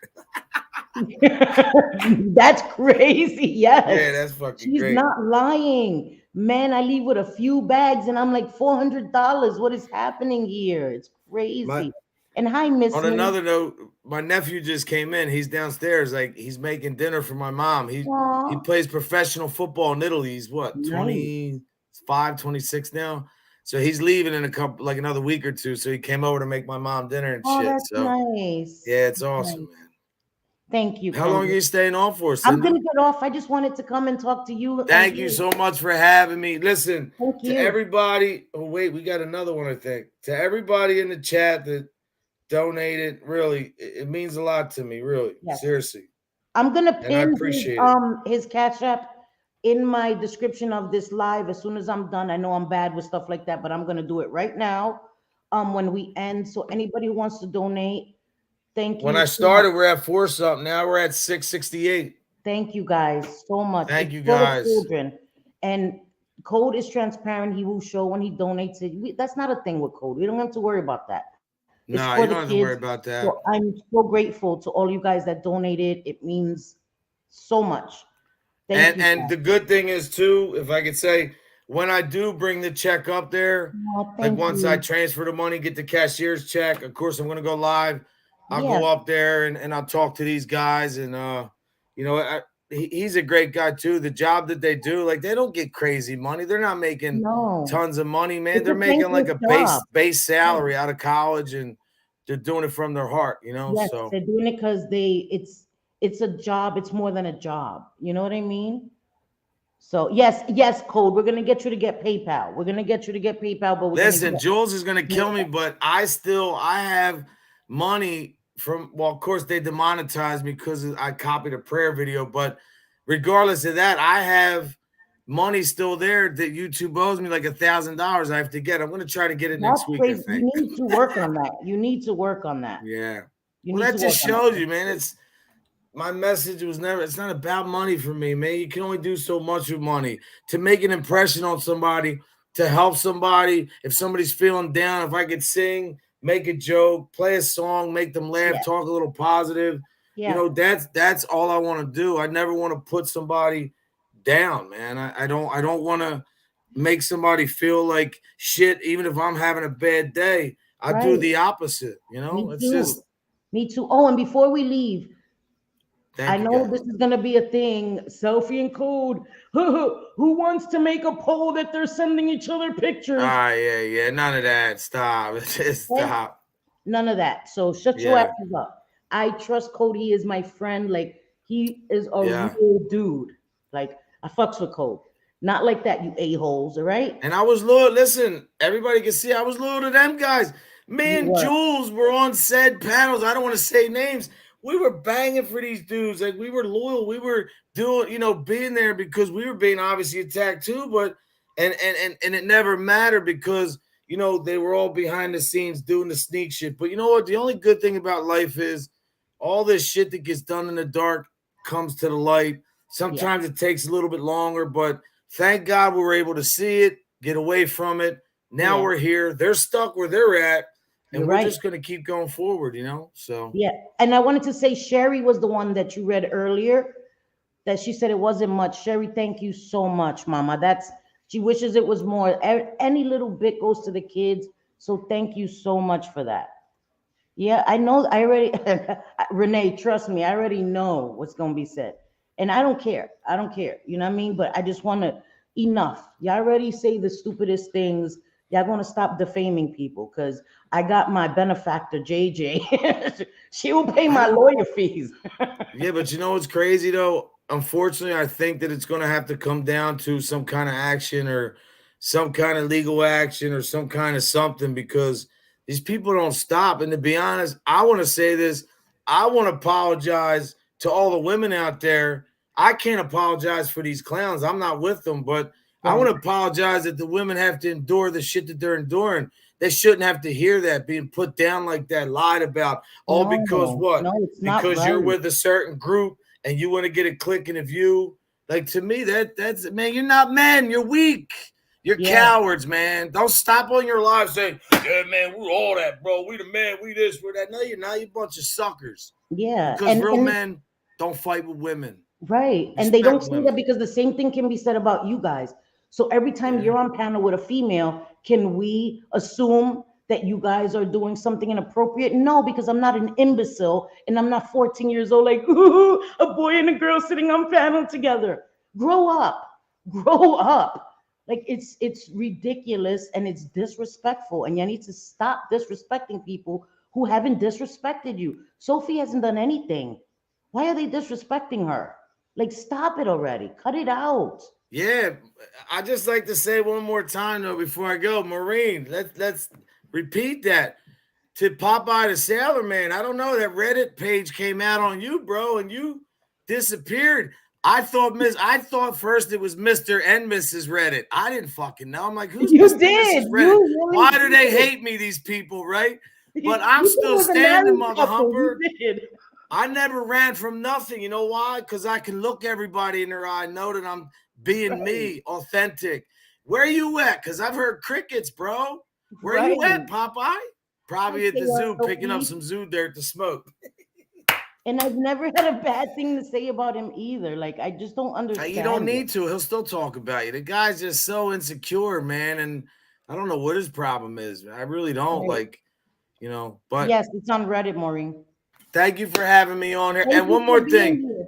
That's crazy. Yeah, Yes. that's fucking She's great. not lying. Man, I leave with a few bags and I'm like $400. What is happening here? It's My crazy. And hi, Miss On Me. another note, my nephew just came in. He's downstairs, like he's making dinner for my mom. He Aw, plays professional football in Italy. He's what, nice. 25, 26 now. So he's leaving in a couple like another week or two. So he came over to make my mom dinner and Oh, shit. that's So nice. yeah, it's That's nice. awesome, man. Thank you, How long are Kendra. you staying on for, I'm Cindy? gonna get off. I just wanted to come and talk to you and Thank you you. so much for having me. Listen, Thank to you. everybody. Oh, wait, we got another one, I think. To everybody in the chat that donated, really, it means a lot to me, really. Yes. Seriously. I'm gonna And I pin appreciate it. his cash app in my description of this live as soon as I'm done. I know I'm bad with stuff like that, but I'm gonna do it right now. When we end. So anybody who wants to donate, thank When you I so much. started, we're at 4 something. Now we're at 668. Thank you guys so much. Thank It's you for the guys. children. And Code is transparent. He will show when he donates it. That's not a thing with Code. We don't have to worry about that. It's Nah, for you the don't have to kids. worry about that. So I'm so grateful to all you guys that donated. It means so much. Thank you, And guys. the good thing is too, if I could say, when I do bring the check up there, Oh, like thank once I you. transfer the money, get the cashier's check, of course I'm gonna go live. I'll Yeah, go up there and I'll talk to these guys and you know, he's a great guy too. The job that they do, like they don't get crazy money. They're not making no. tons of money, man. It's They're a making like thankless a job. base Yeah. salary out of college and they're doing it from their heart, Yes, So they're doing it because it's a job. It's more than a job. You know what I mean? So yes, yes, Code. We're gonna get you to get PayPal. We're gonna get you to get PayPal, but we're gonna listen, get Jules is gonna kill me, PayPal. but I have money from of course they demonetized me because I copied a prayer video, but regardless of that, I have money still there that YouTube owes me like $1,000 I have to get. I'm gonna try to get it That's next week, I crazy. You think. need to work on that. You need to work on that. Yeah. You Well, need to that work just on that. shows you, man. It's my message was never, it's not about money for me, man. You can only do so much with money to make an impression on somebody, to help somebody. If somebody's feeling down, if I could sing, make a joke, play a song, make them laugh, Yeah, talk a little positive, yeah, that's all I want to do. I never want to put somebody down, man. I don't want to make somebody feel like shit, even if I'm having a bad day. I do right. the opposite, Me It's just too. Me too. Oh, and before we leave, I thank you know guys. this is gonna be a thing. Selfie and Code. Who wants to make a poll that they're sending each other pictures? Ah, yeah, yeah. None of that. Stop. Okay? Stop. None of that. So shut your Yeah, asses up. I trust Code. He is my friend. Like he is a yeah. real dude. Like I fucks with Code. Not like that, you a-holes, all right? And I was loyal. Listen, everybody can see I was loyal to them guys. Me You and were. Jules were on said panels. I don't want to say names. We were banging for these dudes. Like we were loyal. We were doing, being there because we were being obviously attacked too. But and it never mattered because they were all behind the scenes doing the sneak shit. But you know what? The only good thing about life is all this shit that gets done in the dark comes to the light. Sometimes it takes a little bit longer, but thank God we were able to see it, get away from it. Now we're here. They're stuck where they're at, and we're just going to keep going forward, So yeah, and I wanted to say Sherry was the one that you read earlier. That she said it wasn't much. Sherry, thank you so much, Mama. She wishes it was more. Any little bit goes to the kids. So thank you so much for that. Yeah, I know. I already, Renee, trust me, I already know what's going to be said. And I don't care. I don't care. You know what I mean? But I just want to, enough. Y'all already say the stupidest things. Y'all going to stop defaming people because I got my benefactor, JJ. She will pay my lawyer fees. Yeah, but you know what's crazy, though? Unfortunately, I think that it's going to have to come down to some kind of action or some kind of legal action or some kind of something because these people don't stop. And to be honest, I want to say this. I want to apologize to all the women out there. I can't apologize for these clowns. I'm not with them, but I want to apologize that the women have to endure the shit that they're enduring. They shouldn't have to hear that being put down like that, lied about, all because what? No, it's not because right. You're with a certain group and you want to get a click and a view. Like, to me, that's man, you're not men. You're weak. You're cowards, man. Don't stop on your lives saying, yeah, man, we're all that, bro. We the man, we this, we're that. No, you're not. You're a bunch of suckers. Yeah. Because real men don't fight with women. Right. Respect and they don't say women. that because the same thing can be said about you guys. So every time you're on panel with a female, can we assume that you guys are doing something inappropriate? No, because I'm not an imbecile and I'm not 14 years old like, ooh, a boy and a girl sitting on panel together. Grow up. Grow up. Like it's ridiculous and it's disrespectful. And you need to stop disrespecting people who haven't disrespected you. Sophie hasn't done anything. Why are they disrespecting her? Like, stop it already. Cut it out. Yeah, I just like to say one more time though before I go, Maureen. Let's repeat that to Popeye the Sailor Man. I don't know, that Reddit page came out on you, bro, and you disappeared. I thought first it was Mr. and Mrs. Reddit. I didn't fucking know. I'm like, who's You Mr. and did. Mrs. Reddit? You really Why do they did. hate me, these people, right? But I'm You still was a standing, married mother couple. humper. You did. I never ran from nothing. You know why? Because I can look everybody in their eye, know that I'm being me, authentic. Where you at? Because I've heard crickets, bro. Where you at, Popeye? Probably at the zoo, picking up some zoo dirt to smoke. And I've never had a bad thing to say about him either. Like, I just don't understand. You don't need to. He'll still talk about you. The guy's just so insecure, man. And I don't know what his problem is. I really don't. Like, but yes, it's on Reddit, Maureen. Thank you for having me on here. And one more thing.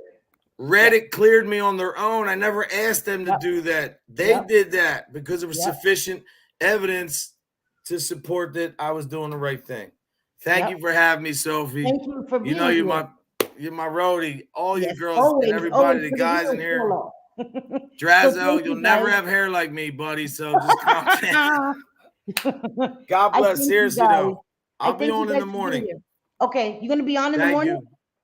Reddit cleared me on their own. I never asked them to do that. They did that because there was sufficient evidence to support that I was doing the right thing. Thank you for having me, Sophie. Thank you for being here. You're my roadie. All you girls and everybody, the guys in here. Drazo, you'll never have hair like me, buddy. So just calm down. God bless. Seriously, though. I'll be on in the morning. Okay, you're gonna be on in the morning?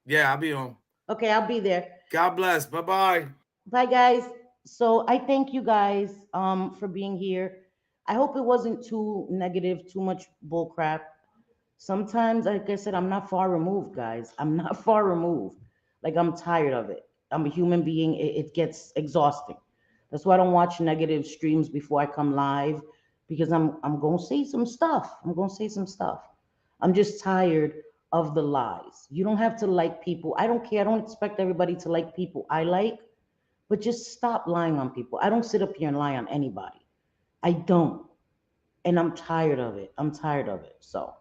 Yeah, I'll be on. Okay, I'll be there. God bless. Bye-bye. Bye, guys. So I thank you guys for being here. I hope it wasn't too negative, too much bull crap. Sometimes, like I said, I'm not far removed, guys. I'm not far removed. Like, I'm tired of it. I'm a human being. It gets exhausting. That's why I don't watch negative streams before I come live, because I'm gonna say some stuff. I'm just tired of the lies. You don't have to like people. I don't care. I don't expect everybody to like people I like, but just stop lying on people. I don't sit up here and lie on anybody. I don't. And I'm tired of it. So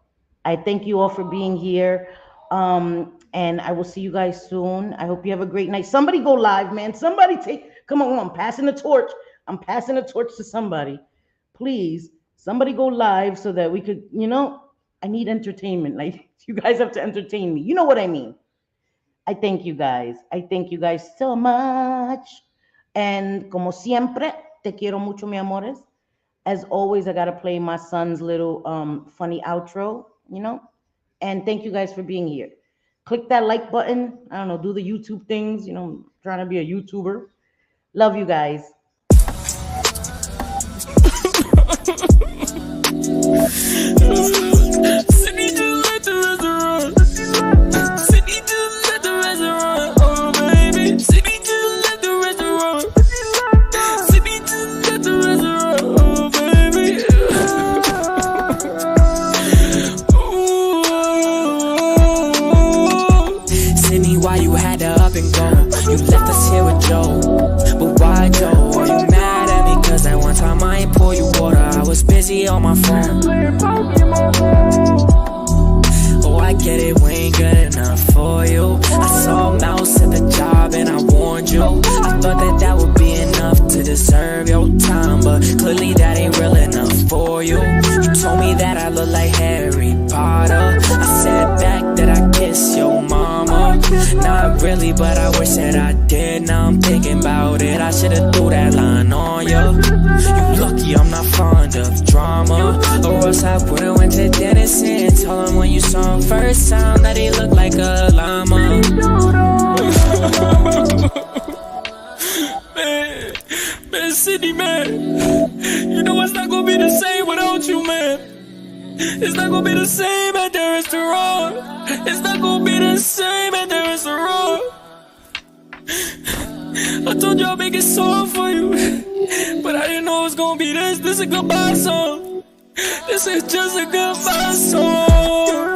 I thank you all for being here. And I will see you guys soon. I hope you have a great night. Somebody go live, man. Come on, I'm passing the torch. I'm passing the torch to somebody. Please, somebody go live so that we could, I need entertainment. Like, you guys have to entertain me. You know what I mean? I thank you guys. So much. And como siempre, te quiero mucho, mi amores. As always, I got to play my son's little funny outro, And thank you guys for being here. Click that like button. I don't know, do the YouTube things. I'm trying to be a YouTuber. Love you guys. Sydney just let the restaurant. Sydney just let the restaurant. Oh baby, Sydney just let the restaurant. Sydney just let the restaurant. Oh baby. Sydney, why you had to up and go? You left us here with Joe. But why Joe? Are you mad at me? Cause that one time I ain't pour you water. I was busy on my phone. Oh, I get it, we ain't good enough for you. I saw a mouse at the job and I warned you. I thought that that would be enough to deserve your time, but clearly that ain't real enough for you. You told me that I look like Harry Potter. I said back that I kiss your mama. Not really, but I wish that I did. Now I'm thinking about it, I should've threw that line on you. You lucky I'm not fond of drama, or else I would've went to Dennis and told him when you saw him first time that he looked like a llama. Man, Sydney, man, you know it's not gonna be the same without you, man. It's not gonna be the same at the restaurant. It's not gonna be the same at the restaurant. I told you I'll make it song for you, but I didn't know it was gonna be this. This is a goodbye song. This is just a goodbye song.